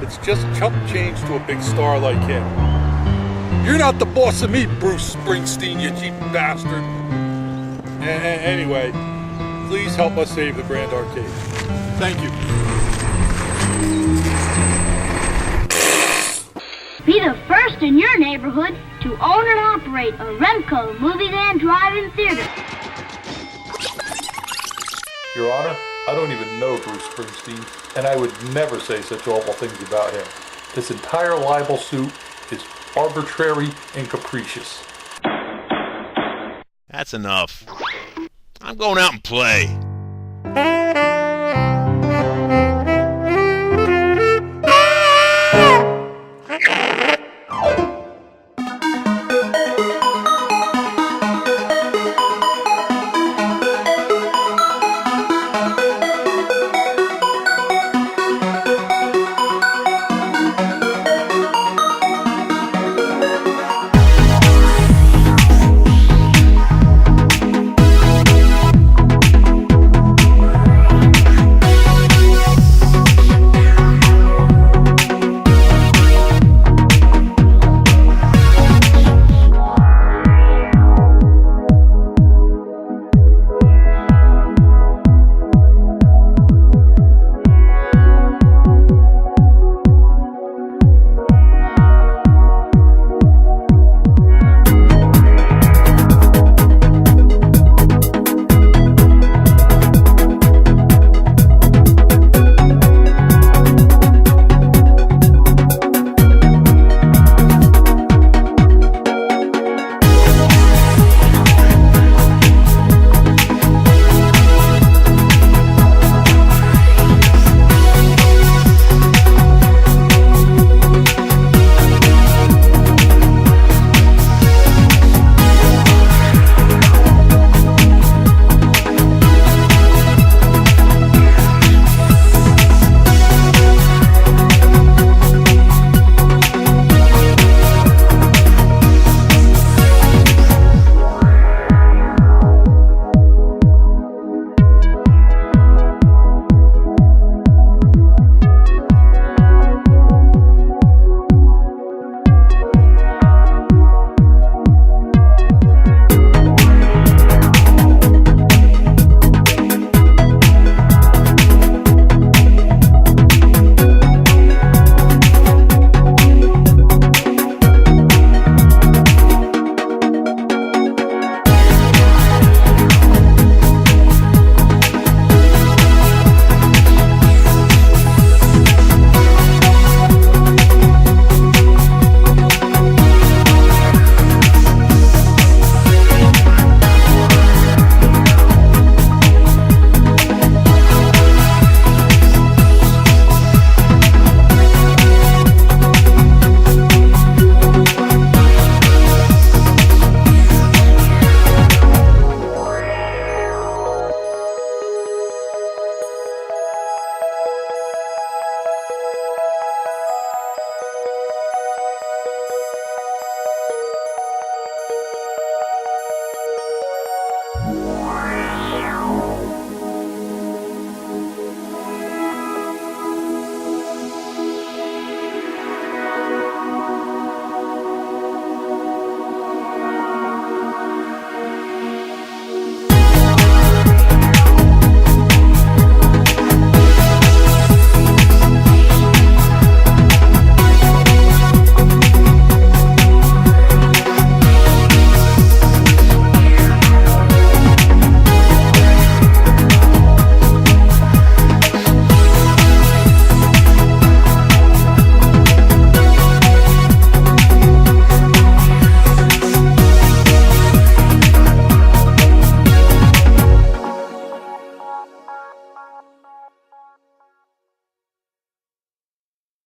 It's just chump change to a big star like him. You're not the boss of me, Bruce Springsteen, you cheap bastard. Anyway, please help us save the Grand Arcade. Thank you. Be the first in your neighborhood to own and operate a Remco Movies and Drive-In Theater. Your Honor, I don't even know Bruce Springsteen, and I would never say such awful things about him. This entire libel suit is arbitrary and capricious. That's enough. I'm going out and play.